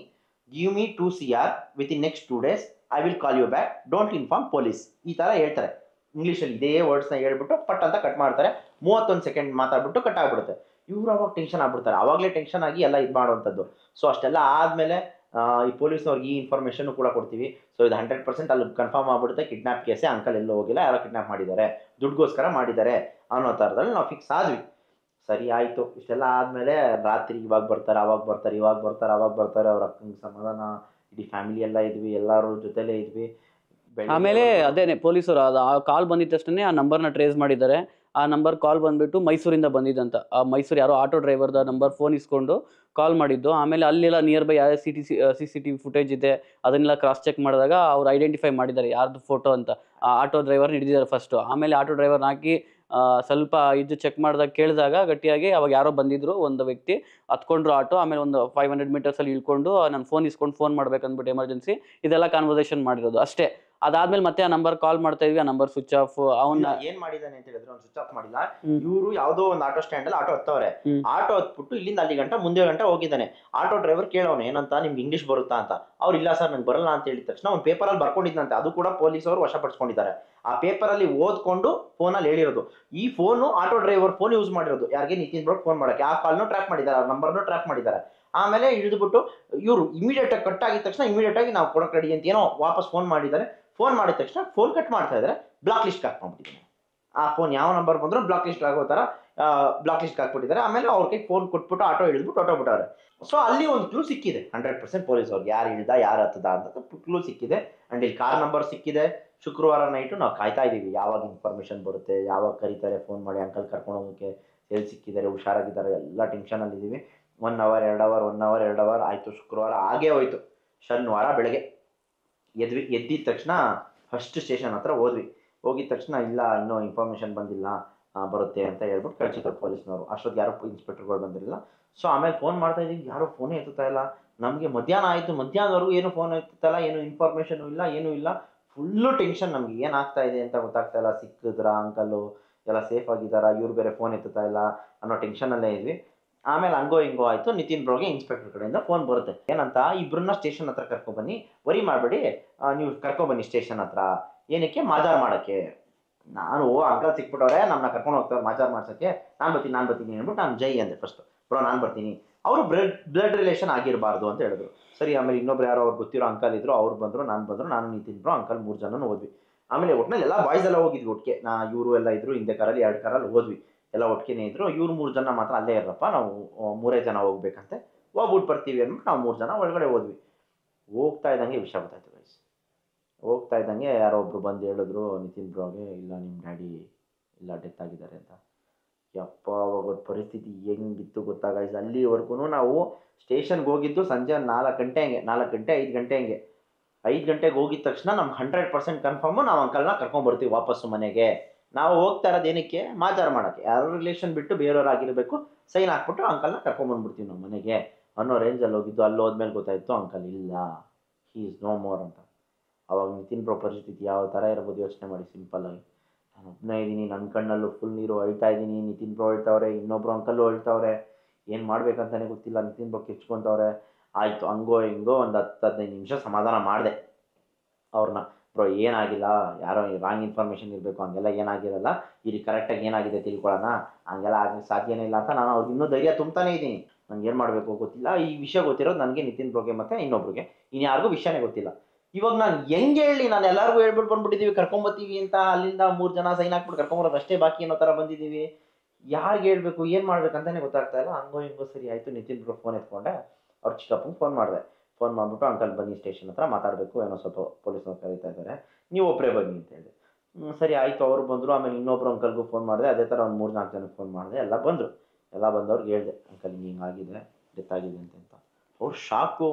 give me 2 CR with in next 2 days, I will call you back, don't inform police. ಈ ಥರ ಹೇಳ್ತಾರೆ ಇಂಗ್ಲೀಷಲ್ಲಿ. ಇದೇ ವರ್ಡ್ಸ್ನ ಹೇಳ್ಬಿಟ್ಟು ಪಟ್ ಅಂತ ಕಟ್ ಮಾಡ್ತಾರೆ. 31 ಸೆಕೆಂಡ್ ಮಾತಾಡ್ಬಿಟ್ಟು ಕಟ್ ಆಗ್ಬಿಡುತ್ತೆ. ಇವ್ರು ಅವಾಗ ಟೆನ್ಷನ್ ಆಗ್ಬಿಡ್ತಾರೆ. ಅವಾಗಲೇ ಟೆನ್ಷನ್ ಆಗಿ ಎಲ್ಲ ಇದು ಮಾಡುವಂಥದ್ದು. ಸೊ ಅಷ್ಟೆಲ್ಲ ಆದಮೇಲೆ ಈ ಪೊಲೀಸ್ನವ್ರಿಗೆ ಈ ಇನ್ಫಾರ್ಮೇಷನ್ನು ಕೂಡ ಕೊಡ್ತೀವಿ. ಸೊ ಇದು 100% ಅಲ್ಲಿ ಕನ್ಫರ್ಮ್ ಆಗ್ಬಿಡುತ್ತೆ, ಕಿಡ್ನಾಪ್ ಕೇಸೇ, ಅಂಕಲ್ ಎಲ್ಲೋ ಹೋಗಿಲ್ಲ, ಯಾರೋ ಕಿಡ್ನಾಪ್ ಮಾಡಿದ್ದಾರೆ, ದುಡ್ಡುಗೋಸ್ಕರ ಮಾಡಿದ್ದಾರೆ ಅನ್ನೋ ಥರದಲ್ಲಿ ನಾವು ಫಿಕ್ಸ್ ಆದ್ವಿ. ಸರಿ ಆಯಿತು. ಇಷ್ಟೆಲ್ಲ ಆದಮೇಲೆ ರಾತ್ರಿ ಇವಾಗ ಬರ್ತಾರೆ, ಅವಾಗ ಬರ್ತಾರೆ, ಅವ್ರ ಅಕ್ಕಂಗೆ ಸಮಾಧಾನ, ಇಡೀ ಫ್ಯಾಮಿಲಿ ಎಲ್ಲ ಇದ್ವಿ, ಎಲ್ಲರೂ ಜೊತೆಲೇ ಇದ್ವಿ. ಆಮೇಲೆ ಅದೇನೆ ಪೊಲೀಸರು ಆ ಕಾಲ್ ಬಂದಿದ ತಕ್ಷಣ ಆ ನಂಬರ್ನ ಟ್ರೇಸ್ ಮಾಡಿದ್ದಾರೆ. ಆ ನಂಬರ್ ಕಾಲ್ ಬಂದ್ಬಿಟ್ಟು ಮೈಸೂರಿಂದ ಬಂದಿದ್ದಂತ. ಆ ಮೈಸೂರು ಯಾರೋ ಆಟೋ ಡ್ರೈವರ್ದ ನಂಬರ್ ಫೋನ್ ಇಸ್ಕೊಂಡು ಕಾಲ್ ಮಾಡಿದ್ದು. ಆಮೇಲೆ ಅಲ್ಲೆಲ್ಲ ನಿಯರ್ ಬೈ ಯಾವ CCTV ಫುಟೇಜ್ ಇದೆ ಅದನ್ನೆಲ್ಲ ಕ್ರಾಸ್ ಚೆಕ್ ಮಾಡಿದಾಗ ಅವ್ರು ಐಡೆಂಟಿಫೈ ಮಾಡಿದ್ದಾರೆ ಯಾರ್ದು ಫೋಟೋ ಅಂತ. ಆ ಆಟೋ ಡ್ರೈವರ್ನ ಹಿಡಿದಿದ್ದಾರೆ ಫಸ್ಟು. ಆಮೇಲೆ ಆಟೋ ಡ್ರೈವರ್ನ ಹಾಕಿ ಸ್ವಲ್ಪ ಇದು ಚೆಕ್ ಮಾಡಿದಾಗ ಕೇಳಿದಾಗ ಗಟ್ಟಿಯಾಗಿ ಅವಾಗ ಯಾರೋ ಬಂದಿದ್ರು, ಒಂದು ವ್ಯಕ್ತಿ ಹತ್ಕೊಂಡ್ರು ಆಟೋ. ಆಮೇಲೆ ಒಂದು 500 ಮೀಟರ್ಸಲ್ಲಿ ಇಳ್ಕೊಂಡು ನನ್ನ ಫೋನ್ ಇಸ್ಕೊಂಡು ಫೋನ್ ಮಾಡ್ಬೇಕಂದ್ಬಿಟ್ಟು ಎಮರ್ಜೆನ್ಸಿ ಇದೆಲ್ಲ ಕಾನ್ವರ್ಸೇಷನ್ ಮಾಡಿರೋದು ಅಷ್ಟೇ. ಅದಾದ್ಮೇಲೆ ಮತ್ತೆ ಆ ನಂಬರ್ ಕಾಲ್ ಮಾಡ್ತಾ ಇದ್ವಿ, ಆ ನಂಬರ್ ಸ್ವಿಚ್ ಆಫ್. ಅವನ್ನ ಏನ್ ಮಾಡಿದಾನೆ ಅಂತ ಹೇಳಿದ್ರೆ, ಅವ್ನು ಸ್ವಿಚ್ ಆಫ್ ಮಾಡಿಲ್ಲ. ಇವರು ಯಾವ್ದೋ ಒಂದು ಆಟೋ ಸ್ಟ್ಯಾಂಡ್ ಅಲ್ಲಿ ಆಟೋ ಹತ್ತವ್ರೆ. ಆಟೋ ಹತ್ಬಿಟ್ಟು ಇಲ್ಲಿಂದ ಅಲ್ಲಿ ಗಂಟ ಮುಂದೆ ಗಂಟ ಹೋಗಿದ್ದಾನೆ. ಆಟೋ ಡ್ರೈವರ್ ಕೇಳೋನು ಏನಂತ, ನಿಮ್ಗೆ ಇಂಗ್ಲಿಷ್ ಬರುತ್ತಾ ಅಂತ. ಅವ್ರು ಇಲ್ಲ ಸರ್ ನಂಗೆ ಬರಲ್ಲ ಅಂತ ಹೇಳಿದ ತಕ್ಷಣ ಒಂದು ಪೇಪರ್ ಅಲ್ಲಿ ಬರ್ಕೊಂಡಿದ್ದಂತೆ. ಅದು ಕೂಡ ಪೊಲೀಸ್ ಅವರು ವಶಪಡಿಸ್ಕೊಂಡಿದ್ದಾರೆ. ಆ ಪೇಪರ್ ಅಲ್ಲಿ ಓದ್ಕೊಂಡು ಫೋನಲ್ಲಿ ಹೇಳಿರೋದು. ಈ phone auto driver phone use ಮಾಡಿರೋದು ಯಾರಿಗೆ, ನಿತಿನ್ ಬ್ರೋಗ್ ಫೋನ್ ಮಾಡಕ್ಕೆ. ಆ ಕಾಲ್ನು ಟ್ರ್ಯಾಕ್ ಮಾಡಿದ್ದಾರೆ, ಆ ನಂಬರ್ನು ಟ್ರ್ಯಾಕ್ ಮಾಡಿದ್ದಾರೆ. ಆಮೇಲೆ ಇಳಿದ್ಬಿಟ್ಟು ಇವರು ಇಮಿಡಿಯೇಟ್ ಆಗಿ ಕಟ್ ಆಗಿದ ತಕ್ಷಣ ಇಮಿಡಿಯೇಟ್ ಆಗಿ ನಾವು ಕೊಡಕ್ ರೆಡಿ ಅಂತ ಏನೋ ವಾಪಸ್ ಫೋನ್ ಮಾಡಿದ್ದಾರೆ. ಫೋನ್ ಮಾಡಿದ ತಕ್ಷಣ ಫೋನ್ ಕಟ್ ಮಾಡ್ತಾ ಇದ್ದಾರೆ, ಬ್ಲಾಕ್ ಲಿಸ್ಟ್ ಹಾಕ್ಬಿಟ್ಟಿದ್ದಾರೆ. ಆ ಫೋನ್ ಯಾವ ನಂಬರ್ ಬಂದ್ರು ಬ್ಲಾಕ್ ಲಿಸ್ಟ್ ಆಗೋ ಥರ ಬ್ಲಾಕ್ ಲಿಸ್ಟ್ ಹಾಕ್ಬಿಟ್ಟಿದ್ದಾರೆ. ಆಮೇಲೆ ಅವ್ರ ಕೈ ಫೋನ್ ಕೊಟ್ಬಿಟ್ಟು ಆಟೋ ಇಳಿದ್ಬಿಟ್ಟು ಆಟೋ ಬಿಟ್ಟವ್ರೆ. ಸೊ ಅಲ್ಲಿ ಒಂದು ಕ್ಲೂ ಸಿಕ್ಕಿದೆ 100% ಪೊಲೀಸ್ ಅವ್ರಿಗೆ, ಯಾರು ಇಳ್ದ ಯಾರು ಹತ್ತದ ಅಂತ ಕ್ಲೂ ಸಿಕ್ಕಿದೆ. ಅಂಡ್ ಇಲ್ಲಿ ಕಾರ್ ನಂಬರ್ ಸಿಕ್ಕಿದೆ. ಶುಕ್ರವಾರ ನೈಟು ನಾವು ಕಾಯ್ತಾ ಇದ್ದೀವಿ ಯಾವಾಗ ಇನ್ಫಾರ್ಮೇಷನ್ ಬರುತ್ತೆ, ಯಾವಾಗ ಕರೀತಾರೆ ಫೋನ್ ಮಾಡಿ, ಅಂಕಲ್ ಕರ್ಕೊಂಡು ಹೋಗೋಕ್ಕೆ ಎಲ್ಲಿ ಸಿಕ್ಕಿದ್ದಾರೆ, ಹುಷಾರಾಗಿದ್ದಾರೆ, ಎಲ್ಲ ಟೆನ್ಷನಲ್ಲಿದ್ದೀವಿ. 1 hour 2 hour ಆಯಿತು. ಶುಕ್ರವಾರ ಆಗೇ ಹೋಯ್ತು. ಶನಿವಾರ ಬೆಳಗ್ಗೆ ಎದ್ದಿದ ತಕ್ಷಣ ಫಸ್ಟ್ ಸ್ಟೇಷನ್ ಹತ್ರ ಹೋದ್ವಿ. ಹೋಗಿದ ತಕ್ಷಣ ಇಲ್ಲ ಇನ್ನೂ ಇನ್ಫಾರ್ಮೇಷನ್ ಬಂದಿಲ್ಲ, ಬರುತ್ತೆ ಅಂತ ಹೇಳ್ಬಿಟ್ಟು ಕಳಿಸಿದ್ರು ಪೊಲೀಸ್ನವರು. ಅಷ್ಟೊತ್ತಿಗೆ ಯಾರೋ ಇನ್ಸ್ಪೆಕ್ಟರ್ಗಳು ಬಂದಿರಲಿಲ್ಲ. ಸೊ ಆಮೇಲೆ ಫೋನ್ ಮಾಡ್ತಾ ಇದ್ದೀವಿ, ಯಾರೋ ಫೋನೇ ಎತ್ತುತ್ತಾ ಇಲ್ಲ. ನಮಗೆ ಮಧ್ಯಾಹ್ನ ಆಯಿತು, ಮಧ್ಯಾಹ್ನದವರೆಗೂ ಏನು ಫೋನ್ ಎತ್ತುತ್ತಲ್ಲ, ಏನು ಇನ್ಫಾರ್ಮೇಷನು ಇಲ್ಲ, ಏನೂ ಇಲ್ಲ. Full tension. ನಮಗೆ ಏನಾಗ್ತಾ ಇದೆ ಅಂತ ಗೊತ್ತಾಗ್ತಾ ಇಲ್ಲ. ಸಿಕ್ಕಿದ್ರ ಅಂಕಲ್ಲು, ಎಲ್ಲ ಸೇಫ್ ಆಗಿದ್ದಾರಾ, ಇವ್ರು ಬೇರೆ ಫೋನ್ ಎತ್ತುತ್ತಾ ಇಲ್ಲ ಅನ್ನೋ ಟೆನ್ಷನಲ್ಲೇ ಇದ್ವಿ. ಆಮೇಲೆ ಹಂಗೋ ಹಿಂಗೋ ಆಯಿತು. ನಿತಿನ್ ಬ್ರೋಗೆ ಇನ್ಸ್ಪೆಕ್ಟರ್ ಕಡೆಯಿಂದ ಫೋನ್ ಬರುತ್ತೆ. ಏನಂತ, ಇಬ್ಬರನ್ನ ಸ್ಟೇಷನ್ ಹತ್ರ ಕರ್ಕೊಬನ್ನಿ, ವರಿ ಮಾಡಬೇಡಿ, ನೀವು ಕರ್ಕೊಬನ್ನಿ ಸ್ಟೇಷನ್ ಹತ್ರ. ಏನಕ್ಕೆ, ಮಾಜಾರ್ ಮಾಡೋಕ್ಕೆ. ನಾನು ಅಂಕಲ್ ಸಿಕ್ಬಿಟ್ಟವ್ರೆ, ನಮ್ಮನ್ನ ಕರ್ಕೊಂಡು ಹೋಗ್ತಾರೆ ಮಾಜಾರ್ ಮಾಡ್ಸೋಕ್ಕೆ. ನಾನು ಬರ್ತೀನಿ ಅಂದ್ಬಿಟ್ಟು ನಾನು ಜೈ ಅಂದೆ ಫಸ್ಟ್. ಬ್ರೋ ನಾನು ಬರ್ತೀನಿ. ಅವರು ಬ್ಲಡ್ ರಿಲೇಷನ್ ಆಗಿರಬಾರ್ದು ಅಂತ ಹೇಳಿದ್ರು. ಸರಿ. ಆಮೇಲೆ ಇನ್ನೊಬ್ರು ಯಾರೋ ಅವ್ರು ಗೊತ್ತಿರೋ ಅಂಕಲ್ ಇದ್ರು, ಅವ್ರು ಬಂದರು, ನಾನು ನಿತಿನ್ ಬ್ರೋ, ಅಂಕಲ್ 3 ಜನನೂ ಹೋದ್ವಿ. ಆಮೇಲೆ ಒಟ್ಟಿನಲ್ಲಿ ಎಲ್ಲ ಬಾಯ್ಸ್ ಎಲ್ಲ ಹೋಗಿದ್ವಿ ಒಟ್ಟಿಗೆ. ಇವರು ಎಲ್ಲ ಇದ್ರು ಹಿಂದೆ ಕಾರಲ್ಲಿ, 2 ಕಾರಲ್ಲಿ ಹೋದ್ವಿ. ಎಲ್ಲ ಒಟ್ಟಿಗೆ ಇದ್ರು. ಇವ್ರು 3 ಜನ ಮಾತ್ರ ಅಲ್ಲೇ ಇರಪ್ಪ, ನಾವು 3 ಜನ ಹೋಗ್ಬೇಕಂತೆ, ಹೋಗ್ಬಿಟ್ಟು ಬರ್ತೀವಿ ಅಂದ್ಬಿಟ್ಟು ನಾವು 3 ಜನ ಒಳಗಡೆ ಹೋದ್ವಿ. ಹೋಗ್ತಾ ಇದ್ದಂಗೆ ವಿಷಯ ಗೊತ್ತಾಯ್ತು ಗೈಸ್. ಹೋಗ್ತಾ ಇದ್ದಂಗೆ ಯಾರೋ ಒಬ್ರು ಬಂದು ಹೇಳಿದ್ರು ನಿತಿನ್ ಬ್ರೋಗೆ, ಇಲ್ಲ ನಿಮ್ಮ ಡ್ಯಾಡಿ ಇಲ್ಲ ಡೆತ್ ಆಗಿದ್ದಾರೆ ಅಂತ. ಯಪ್ಪ, ಅವಾಗ ಪರಿಸ್ಥಿತಿ ಹೆಂಗಿತ್ತು ಗೊತ್ತಾ ಗೈಸ್. ಅಲ್ಲಿವರೆಗೂ ನಾವು ಸ್ಟೇಷನ್ಗೆ ಹೋಗಿದ್ದು ಸಂಜೆ 4 ಗಂಟೆ ಹಂಗೆ, 4 ಗಂಟೆ 5 ಗಂಟೆ ಹಂಗೆ. 5 ಗಂಟೆಗೆ ಹೋಗಿದ ತಕ್ಷಣ ನಮ್ಗೆ 100% ಕನ್ಫರ್ಮು ನಾವು ಅಂಕಲ್ನ ಕರ್ಕೊಂಡ್ಬರ್ತೀವಿ ವಾಪಸ್ಸು ಮನೆಗೆ. ನಾವು ಹೋಗ್ತಾ ಇರೋದು ಏನಕ್ಕೆ ಮಾಚಾರ ಮಾಡೋಕ್ಕೆ, ಯಾರೋ ರಿಲೇಷನ್ ಬಿಟ್ಟು ಬೇರೆಯವ್ರಾಗಿರಬೇಕು, ಸೈನ್ ಹಾಕ್ಬಿಟ್ಟು ಅಂಕಲ್ನ ಕರ್ಕೊಂಡ್ಬಂದ್ಬಿಡ್ತೀವಿ ನಾವು ಮನೆಗೆ ಅನ್ನೋ ರೇಂಜಲ್ಲಿ ಹೋಗಿದ್ದು. ಅಲ್ಲಿ ಹೋದ್ಮೇಲೆ ಗೊತ್ತಾಯಿತು ಅಂಕಲ್ ಇಲ್ಲ, ಹೀ ಈಸ್ ನೋ ಮೋರ್ ಅಂತ. ಅವಾಗ ನಿತಿನ್ ಬ್ರೋ ಪರಿಸ್ಥಿತಿ ಯಾವ ಥರ ಇರ್ಬೋದು ಯೋಚನೆ ಮಾಡಿ ಸಿಂಪಲ್ಲಾಗಿ. ನಾನು ಒಬ್ಬನೇ ಇದ್ದೀನಿ, ನನ್ನ ಕಣ್ಣಲ್ಲೂ ಫುಲ್ ನೀರು ಅಳ್ತಾ ಇದ್ದೀನಿ, ನಿತಿನ್ ಬ್ರೋ ಹೇಳ್ತವ್ರೆ, ಇನ್ನೊಬ್ರು ಅಂಕಲ್ಲು ಹೇಳ್ತವ್ರೆ, ಏನು ಮಾಡ್ಬೇಕಂತಾನೆ ಗೊತ್ತಿಲ್ಲ. ನಿತಿನ್ ಬ್ರೋ ಕಿರ್ಚ್ಕೊತವ್ರೆ. ಆಯಿತು ಹಂಗೋ ಹಿಂಗೋ ಒಂದು 10-15 ನಿಮಿಷ ಸಮಾಧಾನ ಮಾಡಿದೆ ಅವ್ರನ್ನ. ಬ್ರೋ ಏನಾಗಿಲ್ಲ, ಯಾರೋ ರಾಂಗ್ ಇನ್ಫಾರ್ಮೇಷನ್ ಇರಬೇಕು, ಹಂಗೆಲ್ಲ ಏನಾಗಿರಲ್ಲ, ಇಲ್ಲಿ ಕರೆಕ್ಟಾಗಿ ಏನಾಗಿದೆ ತಿಳ್ಕೊಳ್ಳೋಣ, ಹಂಗೆಲ್ಲ ಆಗಕ್ಕೆ ಸಾಧ್ಯನೇ ಇಲ್ಲ ಅಂತ ನಾನು ಅವ್ರಿಗೆ ಇನ್ನೂ ಧೈರ್ಯ ತುಂಬ್ತಾನೇ ಇದ್ದೀನಿ. ನಂಗೆ ಏನು ಮಾಡಬೇಕು ಗೊತ್ತಿಲ್ಲ. ಈ ವಿಷಯ ಗೊತ್ತಿರೋದು ನನಗೆ, ನಿತಿನ್ ಬ್ರೋಗೆ ಮತ್ತು ಇನ್ನೊಬ್ರಿಗೆ, ಇನ್ಯಾರಿಗೂ ವಿಷಯನೇ ಗೊತ್ತಿಲ್ಲ. ಇವಾಗ ನಾನು ಹೆಂಗೆ ಹೇಳಿ, ನಾನು ಎಲ್ಲರಿಗೂ ಹೇಳ್ಬಿಟ್ಟು ಬಂದ್ಬಿಟ್ಟಿದ್ದೀವಿ ಕರ್ಕೊಂಬತ್ತೀವಿ ಅಂತ, ಅಲ್ಲಿಂದ 3 ಜನ ಸೈನ್ ಹಾಕ್ಬಿಟ್ಟು ಕರ್ಕೊಂಬರೋದು ಅಷ್ಟೇ ಬಾಕಿ ಅನ್ನೋ ಥರ ಬಂದಿದ್ದೀವಿ. ಯಾರಿಗೆ ಹೇಳ್ಬೇಕು, ಏನು ಮಾಡ್ಬೇಕಂತಾನೆ ಗೊತ್ತಾಗ್ತಾ ಇಲ್ಲ. ಹಂಗೋ ಹಿಂಗೋ ಸರಿ ಆಯಿತು, ನಿತಿನ್ ಬ್ರೋ ಫೋನ್ ಎತ್ಕೊಂಡೆ, ಅವ್ರ ಚಿಕ್ಕಪ್ಪಂಗೆ ಫೋನ್ ಮಾಡಿದೆ. ಫೋನ್ ಮಾಡಿಬಿಟ್ಟು ಅಂಕಲ್ ಬನ್ನಿ ಸ್ಟೇಷನ್ ಹತ್ರ ಮಾತಾಡಬೇಕು, ಏನೋ ಸ್ವಲ್ಪ ಪೊಲೀಸ್ನವ್ರು ಕರೀತಾ ಇದ್ದಾರೆ, ನೀವು ಒಬ್ಬರೇ ಬನ್ನಿ ಅಂತ ಹೇಳಿ. ಸರಿ ಆಯಿತು, ಅವರು ಬಂದರು. ಆಮೇಲೆ ಇನ್ನೊಬ್ರು ಅಂಕಲ್ಗೂ ಫೋನ್ ಮಾಡಿದೆ, ಅದೇ ಥರ ಒಂದು 3-4 ಜನಕ್ಕೆ ಫೋನ್ ಮಾಡಿದೆ. ಎಲ್ಲ ಬಂದರು. ಎಲ್ಲ ಬಂದವ್ರಿಗೆ ಹೇಳಿದೆ ಅಂಕಲ್ ಹಿಂಗಾಗಿದೆ, ಡೆತ್ ಆಗಿದೆ ಅಂತ. ಅವ್ರು ಶಾಕು.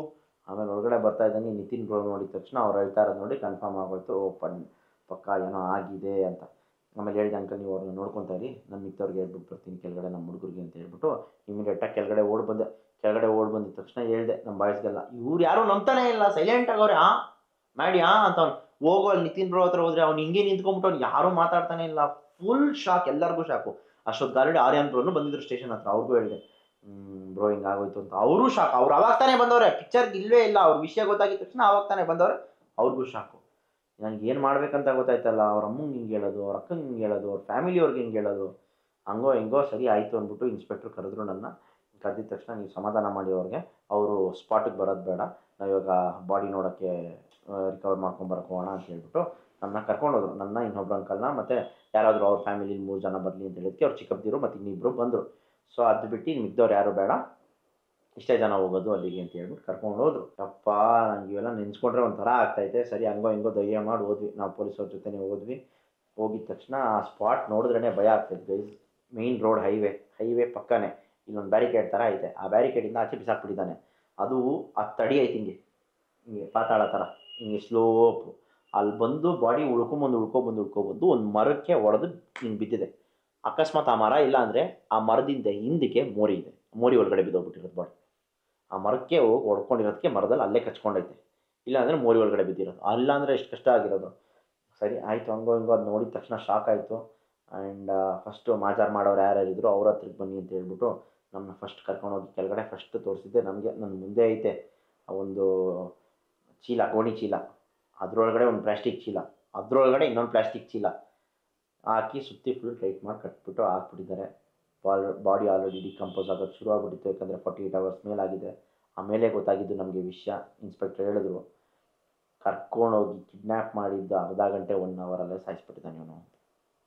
ಆಮೇಲೆ ಒಳಗಡೆ ಬರ್ತಾ ಇದ್ದಂಗೆ ನಿತಿನ್ ಬ್ರೋ ನೋಡಿದ ತಕ್ಷಣ ಅವ್ರು ಹೇಳ್ತಾ ಇರೋದು ನೋಡಿ ಕನ್ಫರ್ಮ್ ಆಗೋಯ್ತು, ಪಕ್ಕ ಏನೋ ಆಗಿದೆ ಅಂತ. ಆಮೇಲೆ ಹೇಳಿದೆ ಅಂಕಲ್ ನೀವು ಅವ್ರನ್ನ ನೋಡ್ಕೊತಾ ಇರಿ, ನಾನು ಮಿಕ್ಕವ್ರಿಗೆ ಹೇಳ್ಬಿಟ್ಟು ಬರ್ತೀನಿ ಕೆಳಗಡೆ ನಮ್ಮ ಹುಡುಗರಿಗೆ ಅಂತ ಹೇಳ್ಬಿಟ್ಟು ಇಮಿಡಿಯೇಟಾಗಿ ಕೆಳಗಡೆ ಓಡ್ ಬಂದೆ. ಕೆಳಗಡೆ ಓಡ್ ಬಂದಿದ ತಕ್ಷಣ ಹೇಳಿದೆ ನಮ್ಮ ಬಾಯ್ಸ್ಗೆಲ್ಲ, ಇವ್ರು ಯಾರು ನಂಬ್ತಾನೆ ಇಲ್ಲ, ಸೈಲೆಂಟ್ ಆಗೋರೆ. ಮಾಡಿ ಅಂತ ಅವ್ನು ಹೋಗೋ ಅಲ್ಲಿ ನಿತಿನ್ ಬ್ರೋ ಹತ್ರ ಹೋದ್ರೆ ಅವ್ನು ಹಿಂಗೆ ನಿಂತ್ಕೊಂಡ್ಬಿಟ್ಟು ಅವ್ನು ಯಾರೂ ಮಾತಾಡ್ತಾನೆ ಇಲ್ಲ. ಫುಲ್ ಶಾಕ್, ಎಲ್ಲರಿಗೂ ಶಾಕು. ಅಷ್ಟೊತ್ತು ಆಲ್ರೆಡಿ ಆರ್ಯನ್ ಬ್ರೋನು ಬಂದಿದ್ರು ಸ್ಟೇಷನ್ ಹತ್ರ, ಅವ್ರಿಗೂ ಹೇಳಿದೆ ಬ್ರೋ ಹಿಂಗಾಗೋಯ್ತು ಅಂತ. ಅವರು ಶಾಕ್. ಅವ್ರು ಅವಾಗ ತಾನೇ ಬಂದವ್ರೆ, ಪಿಕ್ಚರ್ಗೆ ಇಲ್ವೇ ಇಲ್ಲ, ಅವ್ರ ವಿಷಯ ಗೊತ್ತಾಗಿದ ತಕ್ಷಣ ಅವಾಗ ತಾನೇ ಬಂದವ್ರೆ. ಅವ್ರಿಗೂ ಶಾಕು. ನನಗೆ ಏನು ಮಾಡ್ಬೇಕಂತ ಗೊತ್ತಾಯ್ತಲ್ಲ. ಅವ್ರ ಅಮ್ಮಂಗೆ ಹಿಂಗೆ ಹೇಳೋದು, ಅವ್ರ ಅಕ್ಕಂಗೆ ಹಿಂಗೆ ಹೇಳೋದು, ಅವ್ರ ಫ್ಯಾಮಿಲಿಯವ್ರಿಗೆ ಹಿಂಗೆ ಹೇಳೋದು. ಹಂಗೋ ಹಿಂಗೋ ಸರಿ ಆಯಿತು ಅಂದ್ಬಿಟ್ಟು ಇನ್ಸ್ಪೆಕ್ಟ್ರ್ ಕರೆದ್ರು ನನ್ನ. ಕರೆದಿದ ತಕ್ಷಣ ನೀವು ಸಮಾಧಾನ ಮಾಡಿ ಅವ್ರಿಗೆ, ಅವರು ಸ್ಪಾಟಿಗೆ ಬರೋದು ಬೇಡ, ನಾವು ಇವಾಗ ಬಾಡಿ ನೋಡೋಕ್ಕೆ ರಿಕವರ್ ಮಾಡ್ಕೊಂಬರಕ್ಕೆ ಹೋಗೋಣ ಅಂತ ಹೇಳ್ಬಿಟ್ಟು ನನ್ನ ಕರ್ಕೊಂಡೋದ್ರು. ನನ್ನ ಇನ್ನೊಬ್ರು ಅಂಕಲ್ನ ಮತ್ತು ಯಾರಾದರೂ ಅವ್ರ ಫ್ಯಾಮಿಲಿಲಿ 3 ಜನ ಬರಲಿ ಅಂತ ಹೇಳಿದಕ್ಕೆ ಅವ್ರು ಚಿಕ್ಕಪ್ಪದಿರು ಮತ್ತು ಇನ್ನಿಬ್ಬರು ಬಂದರು. ಸೊ ಅದು ಬಿಟ್ಟು ಮಿಕ್ದವ್ರು ಯಾರು ಬೇಡ, ಇಷ್ಟೇ ಜನ ಹೋಗೋದು ಅಲ್ಲಿಗೆ ಅಂತ ಹೇಳ್ಬಿಟ್ಟು ಕರ್ಕೊಂಡು ಹೋದ್ರು. ಅಪ್ಪ ನನಗೆ ಇವೆಲ್ಲ ನೆನೆಸ್ಕೊಂಡ್ರೆ ಒಂಥರ ಆಗ್ತೈತೆ. ಸರಿ ಹಂಗೋ ಹಿಂಗೋ ಧೈರ್ಯ ಮಾಡಿ ಹೋದ್ವಿ, ನಾವು ಪೊಲೀಸವ್ರ ಜೊತೆನೇ ಹೋದ್ವಿ. ಹೋಗಿದ ತಕ್ಷಣ ಆ ಸ್ಪಾಟ್ ನೋಡಿದ್ರೇ ಭಯ ಆಗ್ತೈತೆ ಗೈಸ್. ಮೇಯ್ನ್ ರೋಡ್, ಹೈವೇ ಪಕ್ಕನೇ ಇಲ್ಲೊಂದು ಬ್ಯಾರಿಕೇಡ್ ಥರ ಐತೆ. ಆ ಬ್ಯಾರಿಕೇಡಿಂದ ಆಚೆ ಬಿಸಾಕ್ಬಿಟ್ಟಿದ್ದಾನೆ. ಅದು 10 ಅಡಿ ಐತೆ, ಹಿಂಗೆ ಪಾತಾಳ ಥರ, ಹಿಂಗೆ ಸ್ಲೋಪು. ಅಲ್ಲಿ ಬಂದು ಬಾಡಿ ಉಳ್ಕೊಬಂದು ಒಂದು ಮರಕ್ಕೆ ಹೊಡೆದು ಹಿಂಗೆ ಬಿದ್ದಿದೆ. ಅಕಸ್ಮಾತ್ ಆ ಮರ ಇಲ್ಲ ಅಂದರೆ ಆ ಮರದಿಂದ ಹಿಂದಕ್ಕೆ ಮೋರಿ ಇದೆ, ಮೋರಿ ಒಳಗಡೆ ಬಿದ್ದೋಗ್ಬಿಟ್ಟಿರೋದು ಬಾಡಿ. ಆ ಮರಕ್ಕೆ ಹೋಗಿ ಹೊಡ್ಕೊಂಡಿರೋದಕ್ಕೆ ಮರದಲ್ಲಿ ಅಲ್ಲೇ ಕಚ್ಕೊಂಡೈತೆ, ಇಲ್ಲಾಂದರೆ ಮೋರಿ ಒಳಗಡೆ ಬಿದ್ದಿರೋದು. ಅಲ್ಲಾಂದರೆ ಎಷ್ಟು ಕಷ್ಟ ಆಗಿರೋದು. ಸರಿ ಆಯಿತು ಹಂಗೋ ಹಿಂಗೋ ಅದು ನೋಡಿದ ತಕ್ಷಣ ಶಾಕ್ ಆಯಿತು. ಆ್ಯಂಡ್ ಫಸ್ಟು ಮಾಜಾರ್ ಮಾಡೋರು ಯಾರ್ಯಾರಿದ್ರು ಅವ್ರ ಹತ್ರಕ್ಕೆ ಬನ್ನಿ ಅಂತ ಹೇಳ್ಬಿಟ್ಟು ನಮ್ಮನ್ನ ಫಸ್ಟ್ ಕರ್ಕೊಂಡೋಗಿ ಕೆಳಗಡೆ ಫಸ್ಟ್ ತೋರಿಸಿದ್ದೆ. ನಮಗೆ ನನ್ನ ಮುಂದೆ ಐತೆ ಒಂದು ಚೀಲ, ಗೋಣಿ ಚೀಲ, ಅದರೊಳಗಡೆ ಒಂದು ಪ್ಲಾಸ್ಟಿಕ್ ಚೀಲ, ಅದರೊಳಗಡೆ ಇನ್ನೊಂದು ಪ್ಲಾಸ್ಟಿಕ್ ಚೀಲ ಹಾಕಿ ಸುತ್ತಿ ಫುಲ್ ಟೈಟ್ ಮಾಡಿ ಕಟ್ಬಿಟ್ಟು ಹಾಕ್ಬಿಟ್ಟಿದ್ದಾರೆ. ಬಾಡಿ ಆಲ್ರೆಡಿ ಡಿಕಂಪೋಸ್ ಆಗೋದು ಶುರು ಆಗ್ಬಿಟ್ಟಿತ್ತು, ಯಾಕಂದರೆ 48 hours ಮೇಲಾಗಿದೆ. ಆಮೇಲೆ ಗೊತ್ತಾಗಿದ್ದು ನಮಗೆ ವಿಷಯ. ಇನ್ಸ್ಪೆಕ್ಟರ್ ಹೇಳಿದ್ರು ಕರ್ಕೊಂಡೋಗಿ ಕಿಡ್ನ್ಯಾಪ್ ಮಾಡಿದ್ದು ಅರ್ಧ ಗಂಟೆ 1 ಅವರಲ್ಲೇ ಸಾಯಿಸ್ಬಿಟ್ಟಿದ್ದಾನೆ ಇವನು.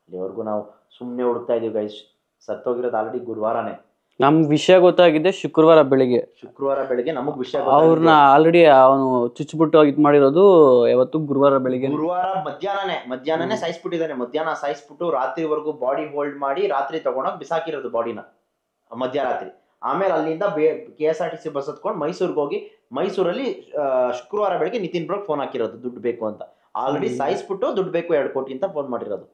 ಅಲ್ಲಿವರೆಗೂ ನಾವು ಸುಮ್ಮನೆ ಹುಡುಕ್ತಾ ಇದ್ದೀವಿ ಗೈಸ್. ಸತ್ತೋಗಿರೋದು ಆಲ್ರೆಡಿ ಗುರುವಾರನೇ. ನಮ್ ವಿಷಯ ಗೊತ್ತಾಗಿದೆ ಶುಕ್ರವಾರ ಬೆಳಿಗ್ಗೆ ನಮಗ್ ವಿಷಯ. ಅವ್ರನ್ನ ಆಲ್ರೆಡಿ ಅವನು ಚುಚ್ಚಿಬಿಟ್ಟು ಇದ್ ಮಾಡಿರೋದು ಯಾವತ್ತು ಗುರುವಾರ ಮಧ್ಯಾಹ್ನನೇ ಸಾಯಿಸ್ಬಿಟ್ಟಿದ್ದಾನೆ. ಮಧ್ಯಾಹ್ನ ಸಾಯಿಸ್ಬಿಟ್ಟು ರಾತ್ರಿವರೆಗೂ ಬಾಡಿ ಹೋಲ್ಡ್ ಮಾಡಿ ರಾತ್ರಿ ತಗೊಂಡೋಗಿ ಬಿಸಾಕಿರೋದು ಬಾಡಿನ ಮಧ್ಯರಾತ್ರಿ. ಆಮೇಲೆ ಅಲ್ಲಿಂದ KSRTC ಬಸ್ ಹತ್ಕೊಂಡು ಮೈಸೂರಿಗೆ ಹೋಗಿ ಮೈಸೂರಲ್ಲಿ ಶುಕ್ರವಾರ ಬೆಳಗ್ಗೆ ನಿತಿನ್ ಬ್ರೋಗ್ ಫೋನ್ ಹಾಕಿರೋದು ದುಡ್ಡು ಬೇಕು ಅಂತ. ಆಲ್ರೆಡಿ ಸಾಯಿಸ್ಬಿಟ್ಟು ದುಡ್ಡು ಬೇಕು 2 ಕೋಟಿ ಅಂತ ಫೋನ್ ಮಾಡಿರೋದು.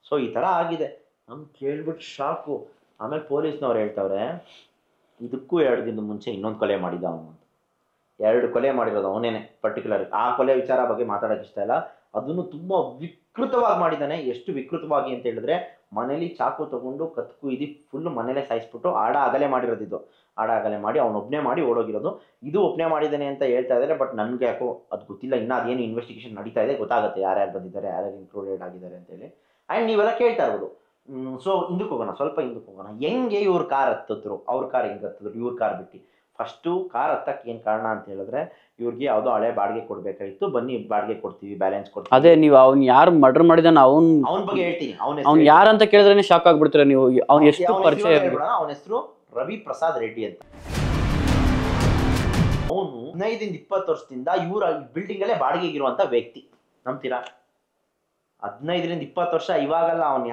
ಸೊ ಈ ಥರ ಆಗಿದೆ. ನಮ್ಗೆ ಕೇಳ್ಬಿಟ್ಟು ಶಾಕು. ಆಮೇಲೆ ಪೊಲೀಸ್ನವ್ರು ಹೇಳ್ತವ್ರೆ ಇದಕ್ಕೂ 2 ದಿನದ ಮುಂಚೆ ಇನ್ನೊಂದು ಕೊಲೆ ಮಾಡಿದ್ದ ಅವನು ಅಂತ. 2 ಕೊಲೆ ಮಾಡಿರೋದು ಅವನೇನೆ ಪರ್ಟಿಕ್ಯುಲರ್. ಆ ಕೊಲೆ ವಿಚಾರ ಬಗ್ಗೆ ಮಾತಾಡೋಕೆ ಇಷ್ಟ ಇಲ್ಲ. ಅದನ್ನು ತುಂಬ ವಿಕೃತವಾಗಿ ಮಾಡಿದ್ದಾನೆ. ಎಷ್ಟು ವಿಕೃತವಾಗಿ ಅಂತ ಹೇಳಿದ್ರೆ, ಮನೇಲಿ ಚಾಕು ತೊಗೊಂಡು ಕತ್ಕು ಇದು ಫುಲ್ ಮನೇಲೆ ಸಾಯಿಸ್ಬಿಟ್ಟು ಆಡ ಅಗಲೆ ಮಾಡಿರೋದು. ಇದು ಆಡ ಅಗಲೆ ಮಾಡಿ ಅವನೊಬ್ಬನೇ ಮಾಡಿ ಓಡೋಗಿರೋದು. ಇದು ಒಬ್ಬನೇ ಮಾಡಿದ್ದಾನೆ ಅಂತ ಹೇಳ್ತಾ ಇದ್ದಾರೆ. ಬಟ್ ನನಗೆ ಯಾಕೋ ಅದು ಗೊತ್ತಿಲ್ಲ. ಇನ್ನೂ ಅದೇನು ಇನ್ವೆಸ್ಟಿಗೇಷನ್ ನಡೀತಾ ಇದೆ, ಗೊತ್ತಾಗುತ್ತೆ ಯಾರ್ಯಾರು ಬಂದಿದ್ದಾರೆ, ಯಾರ್ಯಾರು ಇನ್ಕ್ಲೂಡೆಡ್ ಆಗಿದ್ದಾರೆ ಅಂತೇಳಿ. ಆ್ಯಂಡ್ ನೀವೆಲ್ಲ ಕೇಳ್ತಾ ಇರ್ಬೋದು. ಸೊ ಹಿಂದಕ್ಕೆ ಹೋಗೋಣ, ಸ್ವಲ್ಪ ಹಿಂದಕ್ಕೆ ಹೋಗೋಣ. ಹೆಂಗೆ ಇವ್ರ ಕಾರ್ ಹತ್ತಿದ್ರು, ಅವ್ರ ಕಾರ್ ಹೆಂಗೆ ಹತ್ತಿದ್ರು, ಇವ್ರ ಕಾರ್ ಬಿಟ್ಟು. ಫಸ್ಟು ಕಾರ್ ಹತ್ತಕ್ಕೆ ಏನು ಕಾರಣ ಅಂತ ಹೇಳಿದ್ರೆ, ಇವ್ರಿಗೆ ಯಾವುದೋ ಹಳೆ ಬಾಡಿಗೆ ಕೊಡಬೇಕಾಗಿತ್ತು. ಬನ್ನಿ ಬಾಡಿಗೆ ಕೊಡ್ತೀವಿ, ಬ್ಯಾಲೆನ್ಸ್ ಕೊಡ್ತೀವಿ. ಅದೇ ನೀವು ಅವ್ನು ಯಾರು ಮರ್ಡರ್ ಮಾಡಿದಾನ ಅವನ ಬಗ್ಗೆ ಹೇಳ್ತೀನಿ. ಅವ್ನು ಯಾರಂತ ಕೇಳಿದ್ರೆ ಶಾಕ್ ಆಗ್ಬಿಡ್ತೀರ ನೀವು. ಅವ್ನು ಎಷ್ಟು ಪರಿಚಯ. ಅವನ ಹೆಸರು ರವಿ ಪ್ರಸಾದ್ ರೆಡ್ಡಿ ಅಂತ. ಅವನು 15-20 ವರ್ಷದಿಂದ ಇವರ ಬಿಲ್ಡಿಂಗ್ ಅಲ್ಲೇ ಬಾಡಿಗೆಗಿರುವಂತ ವ್ಯಕ್ತಿ. ನಂಬ್ತೀರಾ? 15-20 ವರ್ಷ ಇವಾಗಲ್ಲ. ಅವ್ನು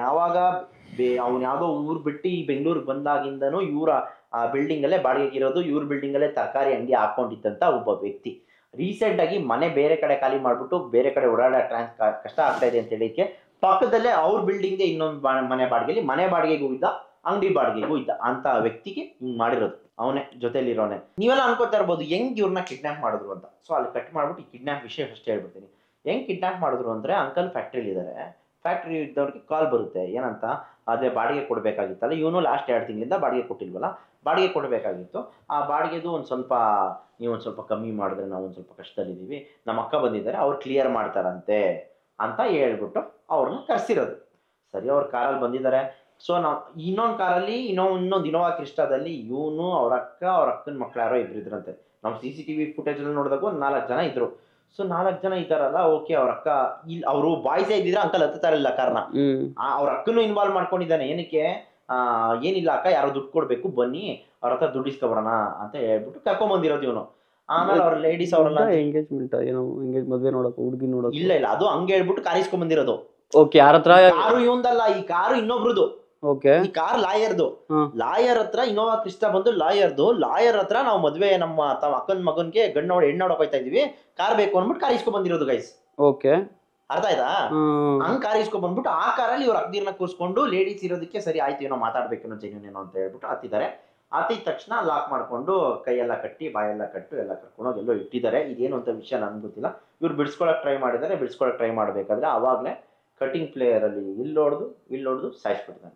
ಯಾವುದೋ ಊರು ಬಿಟ್ಟು ಬೆಂಗಳೂರಿಗೆ ಬಂದಾಗಿಂದನೂ ಇವರ ಆ ಬಿಲ್ಡಿಂಗ್ ಅಲ್ಲೇ ಬಾಡಿಗೆಗಿರೋದು. ಇವ್ರ ಬಿಲ್ಡಿಂಗ್ ಅಲ್ಲೇ ತರಕಾರಿ ಅಂಗಡಿ ಹಾಕೊಂಡಿದ್ದಂತ ಒಬ್ಬ ವ್ಯಕ್ತಿ. ರೀಸೆಂಟಾಗಿ ಮನೆ ಬೇರೆ ಕಡೆ ಖಾಲಿ ಮಾಡಿಬಿಟ್ಟು ಬೇರೆ ಕಡೆ ಓಡಾಡೋ ಕಷ್ಟ ಆಗ್ತಾ ಇದೆ ಅಂತ ಹೇಳಿಕ್ಕೆ ಪಕ್ಕದಲ್ಲೇ ಅವ್ರ ಬಿಲ್ಡಿಂಗ್ಗೆ ಇನ್ನೊಂದು ಮನೆ ಬಾಡಿಗೆಲಿ ಮನೆ ಬಾಡಿಗೆಗೂ ಇದ್ದ, ಅಂಗಡಿ ಬಾಡಿಗೆಗೂ ಇದ್ದ ಅಂತ ವ್ಯಕ್ತಿಗೆ ಹಿಂಗ್ ಮಾಡಿರೋದು. ಅವನೇ ಜೊತೆಲಿರೋನೆ. ನೀವೆಲ್ಲ ಅನ್ಕೋತಾ ಇರ್ಬೋದು ಹೆಂಗ್ ಇವ್ರನ್ನ ಕಿಡ್ನಾಪ್ ಮಾಡಿದ್ರು ಅಂತ. ಸೊ ಅಲ್ಲಿ ಕಟ್ ಮಾಡ್ಬಿಟ್ಟು ಈ ಕಿಡ್ನಾಪ್ ವಿಷಯ ಫಸ್ಟ್ ಹೇಳ್ಬಿಡ್ತೀನಿ. ಹೆಂಗ್ ಕಿಡ್ನಾಪ್ ಮಾಡಿದ್ರು ಅಂದ್ರೆ ಅಂಕಲ್ ಫ್ಯಾಕ್ಟ್ರಿಲಿ ಇದ್ದಾರೆ. ಫ್ಯಾಕ್ಟ್ರಿ ಇದ್ದವ್ರಿಗೆ ಕಾಲ್ ಬರುತ್ತೆ, ಏನಂತ, ಅದೇ ಬಾಡಿಗೆ ಕೊಡಬೇಕಾಗಿತ್ತಲ್ಲ, ಇವನು ಲಾಸ್ಟ್ 2 ತಿಂಗಳಿಂದ ಬಾಡಿಗೆ ಕೊಟ್ಟಿಲ್ವಲ್ಲ, ಬಾಡಿಗೆ ಕೊಡಬೇಕಾಗಿತ್ತು, ಆ ಬಾಡಿಗೆದು ಒಂದು ಸ್ವಲ್ಪ ನೀವು ಒಂದು ಸ್ವಲ್ಪ ಕಮ್ಮಿ ಮಾಡಿದ್ರೆ ನಾವು ಒಂದು ಸ್ವಲ್ಪ ಕಷ್ಟದಲ್ಲಿದ್ದೀವಿ, ನಮ್ಮ ಅಕ್ಕ ಬಂದಿದ್ದಾರೆ ಅವ್ರು ಕ್ಲಿಯರ್ ಮಾಡ್ತಾರಂತೆ ಅಂತ ಹೇಳ್ಬಿಟ್ಟು ಅವ್ರನ್ನ ಕರೆಸಿರೋದು. ಸರಿ, ಅವ್ರ ಕಾರಲ್ಲಿ ಬಂದಿದ್ದಾರೆ. ಸೊ ನಾವು ಇನ್ನೊಂದು ಕಾರಲ್ಲಿ ಇನ್ನೊಂದು ಇನೋವಾ ಕ್ರಿಸ್ಟಾದಲ್ಲಿ ಇವನು ಅವ್ರ ಅಕ್ಕನ ಮಕ್ಳು ಯಾರೋ ಇಬ್ರು ಇದ್ರಂತೆ. ನಾವು CCTV ಫುಟೇಜಲ್ಲಿ ನೋಡಿದಾಗ ಒಂದು 4 ಜನ ಇದ್ರು. ಸೊ 4 ಜನ ಇದ್ದಾರಲ್ಲ, ಓಕೆ, ಅವ್ರ ಅಕ್ಕ ಇಲ್ಲಿ ಅವರು ಬಾಯ್ಸೇ ಇದ್ದಿದ್ರೆ ಅಂಕಲ್ ಹತ್ತುತ್ತಾ ಇರಲಿಲ್ಲ ಕಾರ್ನ. ಅವ್ರ ಅಕ್ಕನೂ ಇನ್ವಾಲ್ವ್ ಮಾಡ್ಕೊಂಡಿದ್ದಾನೆ. ಏನಕ್ಕೆ, ಏನಿಲ್ಲ ಅಕ್ಕ, ಯಾರೋ ದುಡ್ಡು ಕೊಡ್ಬೇಕು, ಬನ್ನಿ ಅವ್ರ ಹತ್ರ ದುಡ್ಡು ಇಸ್ಕೊಬರೋಣ ಅಂತ ಹೇಳ್ಬಿಟ್ಟು ಕರ್ಕೊಂಬಂದಿರೋದು ಇವನು. ಆಮೇಲೆ ಅವ್ರ ಲೇಡೀಸ್ ಅವರೆಲ್ಲ ಎಂಗೇಜ್ಮೆಂಟ್ ಏನೋ ಮದ್ವೆ ನೋಡಕ್ಕೆ ಹುಡುಗಿ ನೋಡಕ್ಕೆ ಇಲ್ಲ ಅದು ಹಂಗೆ ಹೇಳ್ಬಿಟ್ಟು ಕಾರ್ ಇಸ್ಕೊಂಬಂದಿರೋದು. ಓಕೆ, ಯಾರ ಹತ್ರ? ಕಾರು ಇವಂದಲ್ಲ, ಈ ಕಾರು ಇನ್ನೊಬ್ರದು. ಓಕೆ, ಈ ಕಾರ್ ಲಾಯರ್ದು. ಲಾಯರ್ ಹತ್ರ ಇನೋವಾ ಕ್ರಿಸ್ಟಾ ಬಂದು ಲಾಯರ್ ಹತ್ರ ನಾವು ಮದ್ವೆ ನಮ್ಮ ಅಕ್ಕನ ಮಗನ್ಗೆ ಹೆಣ್ಣು ನೋಡಕ್ ಹೋಯ್ತಾ ಇದೀವಿ, ಕಾರ್ ಬೇಕು ಅಂದ್ಬಿಟ್ಟು ಕಾರ್ ಇಸ್ಕೊಂಡ್ ಬಂದಿರೋದು ಗೈಸ್. ಓಕೆ, ಅರ್ಥ ಆಯ್ತಾ? ಹಂಗ್ ಕಾರ್ ಇಸ್ಕೊಂಡ್ ಬಂದ್ಬಿಟ್ಟು ಆ ಕಾರಲ್ಲಿ ಇವ್ರ ಅಗ್ದಿರ್ನ ಕೂರ್ಸ್ಕೊಂಡು ಲೇಡೀಸ್ ಇರೋದಕ್ಕೆ ಸರಿ ಆಯ್ತು, ಏನೋ ಮಾತಾಡ್ಬೇಕೇನೋ ಜೆನ್ಯೂನ್ ಏನೋ ಅಂತ ಹೇಳ್ಬಿಟ್ಟು ಹತ್ತಿದ್ದಾರೆ. ಹತ್ತಿದ ತಕ್ಷಣ ಲಾಕ್ ಮಾಡ್ಕೊಂಡು ಕೈಯೆಲ್ಲ ಕಟ್ಟಿ ಬಾಯೆಲ್ಲ ಕಟ್ಟು ಎಲ್ಲ ಕರ್ಕೊಂಡೋಗಿ ಎಲ್ಲೋ ಇಟ್ಟಿದ್ದಾರೆ. ಇದೇನು ಅಂತ ವಿಷಯ ನನ್ಗೆ ಗೊತ್ತಿಲ್ಲ. ಇವ್ರು ಬಿಡಿಸ್ಕೊಳಕ್ ಟ್ರೈ ಮಾಡ್ಬೇಕಾದ್ರೆ ಅವಾಗ್ಲೇ ಕಟಿಂಗ್ ಪ್ಲೇಯರ್ ಅಲ್ಲಿ ಇಲ್ಲಿ ಹೊಡೆದು ಸಾಯಿಸ್ಬಿಟ್ಟಿದ್ದಾನೆ.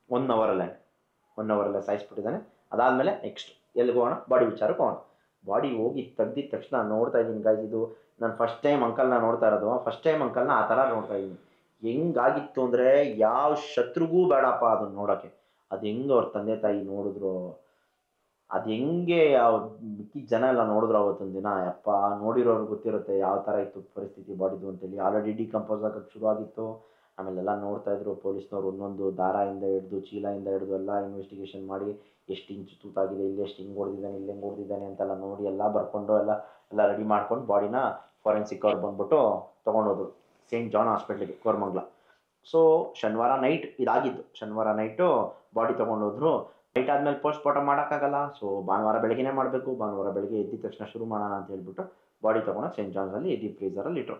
1 ಅವರಲ್ಲೇ ಸಾಯಿಸ್ಬಿಟ್ಟಿದ್ದಾನೆ. ಅದಾದ್ಮೇಲೆ ನೆಕ್ಸ್ಟ್ ಎಲ್ಲಿಗೆ ಹೋಗೋಣ, ಬಾಡಿ ವಿಚಾರಕ್ಕೆ ಹೋಗೋಣ. ಬಾಡಿ ಹೋಗಿ ತೆಗ್ದಿದ ತಕ್ಷಣ ನೋಡ್ತಾ ಇದ್ದೀನಿ ಗಾಯ್ಸ್, ಇದು ನಾನು ಫಸ್ಟ್ ಟೈಮ್ ಅಂಕಲ್ನ ನೋಡ್ತಾ ಇರೋದು. ಫಸ್ಟ್ ಟೈಮ್ ಅಂಕಲ್ನ ಆ ಥರ ನೋಡ್ತಾ ಇದ್ದೀನಿ. ಹೆಂಗಾಗಿತ್ತು ಅಂದರೆ ಯಾವ ಶತ್ರುಗೂ ಬೇಡಪ್ಪ ಅದನ್ನ ನೋಡೋಕ್ಕೆ. ಅದು ಹೆಂಗೆ ಅವ್ರ ತಂದೆ ತಾಯಿ ನೋಡಿದ್ರು, ಅದು ಹೆಂಗೆ ಯಾವ ಮಿಕ್ಕಿ ಜನ ಎಲ್ಲ ನೋಡಿದ್ರು ಅವತ್ತೊಂದು ದಿನ. ಯಪ್ಪ, ನೋಡಿರೋರು ಗೊತ್ತಿರುತ್ತೆ ಯಾವ ಥರ ಇತ್ತು ಪರಿಸ್ಥಿತಿ ಬಾಡಿದು ಅಂತೇಳಿ. ಆಲ್ರೆಡಿ ಡಿಕಂಪೋಸ್ ಆಗೋಕ್ಕೆ ಶುರು ಆಗಿತ್ತು. ಆಮೇಲೆಲ್ಲ ನೋಡ್ತಾ ಇದ್ರು ಪೊಲೀಸ್ನವ್ರು, ಒಂದೊಂದು ದಾರದಿಂದ ಹಿಡಿದು ಚೀಲದಿಂದ ಹಿಡಿದು ಎಲ್ಲ ಇನ್ವೆಸ್ಟಿಗೇಷನ್ ಮಾಡಿ ಎಷ್ಟು ಇಂಚು ತೂತಾಗಿದೆ, ಇಲ್ಲಿ ಎಷ್ಟು ಹಿಂಗೆ ಹೊಡೆದಿದ್ದಾನೆ, ಇಲ್ಲಿ ಹೆಂಗೆ ಹೊಡೆದಿದ್ದಾನೆ ಅಂತೆಲ್ಲ ನೋಡಿ ಎಲ್ಲ ಬರ್ಕೊಂಡು ಎಲ್ಲ ರೆಡಿ ಮಾಡ್ಕೊಂಡು ಬಾಡಿನ ಫಾರೆನ್ಸಿಕ್ ಅವ್ರು ಬಂದ್ಬಿಟ್ಟು ತೊಗೊಂಡೋದ್ರು ಸೇಂಟ್ ಜಾನ್ ಹಾಸ್ಪಿಟ್ಲಿಗೆ, ಕೋರಮಂಗ್ಲ. ಸೊ ಶನಿವಾರ ನೈಟ್ ಇದಾಗಿದ್ದು. ಶನಿವಾರ ನೈಟು ಬಾಡಿ ತೊಗೊಂಡೋದ್ರು. ನೈಟ್ ಆದಮೇಲೆ ಪೋಸ್ಟ್ ಮಾರ್ಟಮ್ ಮಾಡೋಕ್ಕಾಗಲ್ಲ. ಸೊ ಭಾನುವಾರ ಬೆಳಗ್ಗೆನೇ ಮಾಡಬೇಕು. ಭಾನುವಾರ ಬೆಳಗ್ಗೆ ಎದ್ದಿದ ತಕ್ಷಣ ಶುರು ಮಾಡೋಣ ಅಂತ ಹೇಳ್ಬಿಟ್ಟು ಬಾಡಿ ತೊಗೊಂಡು ಸೇಂಟ್ ಜಾನ್ಸಲ್ಲಿ ಡೀಪ್ ಫ್ರೀಸರಲ್ಲಿ ಇಟ್ಟರು.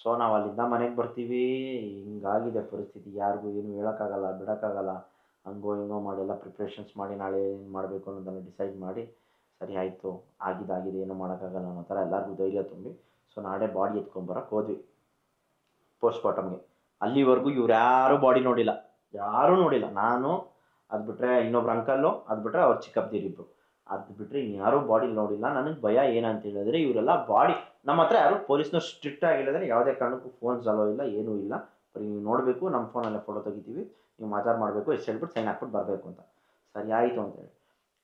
ಸೊ ನಾವು ಅಲ್ಲಿಂದ ಮನೆಗೆ ಬರ್ತೀವಿ. ಹಿಂಗಾಗಿದೆ ಪರಿಸ್ಥಿತಿ, ಯಾರಿಗೂ ಏನು ಹೇಳೋಕ್ಕಾಗಲ್ಲ, ಬಿಡೋಕ್ಕಾಗಲ್ಲ. ಹಂಗೋ ಹಿಂಗೋ ಮಾಡಿ ಎಲ್ಲ ಪ್ರಿಪ್ರೇಷನ್ಸ್ ಮಾಡಿ ನಾಳೆ ಏನು ಮಾಡಬೇಕು ಅನ್ನೋದನ್ನು ಡಿಸೈಡ್ ಮಾಡಿ, ಸರಿ ಆಯಿತು, ಆಗಿದೆ, ಏನೂ ಮಾಡೋಕ್ಕಾಗಲ್ಲ ಅನ್ನೋ ಥರ ಎಲ್ಲರಿಗೂ ಧೈರ್ಯ ತುಂಬಿ ಸೊ ನಾಳೆ ಬಾಡಿ ಎತ್ಕೊಂಬರಕ್ಕೆ ಹೋದ್ವಿ ಪೋಸ್ಟ್ ಮಾರ್ಟಮ್ಗೆ. ಅಲ್ಲಿವರೆಗೂ ಇವ್ರು ಯಾರೂ ಬಾಡಿ ನೋಡಿಲ್ಲ, ನಾನು ಅದು ಬಿಟ್ಟರೆ ಇನ್ನೊಬ್ರು ಅಂಕಲ್ಲು, ಅದು ಬಿಟ್ಟರೆ ಅವ್ರ ಚಿಕ್ಕಪ್ಪದಿರಿಬ್ರು, ಅದು ಬಿಟ್ಟರೆ ಇನ್ಯಾರೂ ಬಾಡಿ ನೋಡಿಲ್ಲ. ನನಗೆ ಭಯ ಏನಂತ ಹೇಳಿದ್ರೆ, ಇವರೆಲ್ಲ ಬಾಡಿ ನಮ್ಮ ಹತ್ರ ಯಾರು ಪೊಲೀಸ್ನವ್ರು ಸ್ಟ್ರಿಕ್ಟ್ ಆಗಿಲ್ಲದ್ರೆ ಯಾವುದೇ ಕಾರಣಕ್ಕೂ ಫೋನ್ಸ್ ಅಲೋ ಇಲ್ಲ, ಏನೂ ಇಲ್ಲ. ಬರೀ ನೀವು ನೋಡಬೇಕು, ನಮ್ಮ ಫೋನಲ್ಲೇ ಫೋಟೋ ತೆಗಿತೀವಿ, ನೀವು ಮಾತಾಡಿ ಮಾಡಬೇಕು, ಎಷ್ಟು ಹೇಳ್ಬಿಟ್ಟು ಸೈನ್ ಹಾಕ್ಬಿಟ್ಟು ಬರಬೇಕು ಅಂತ. ಸರಿ ಆಯಿತು ಅಂತೇಳಿ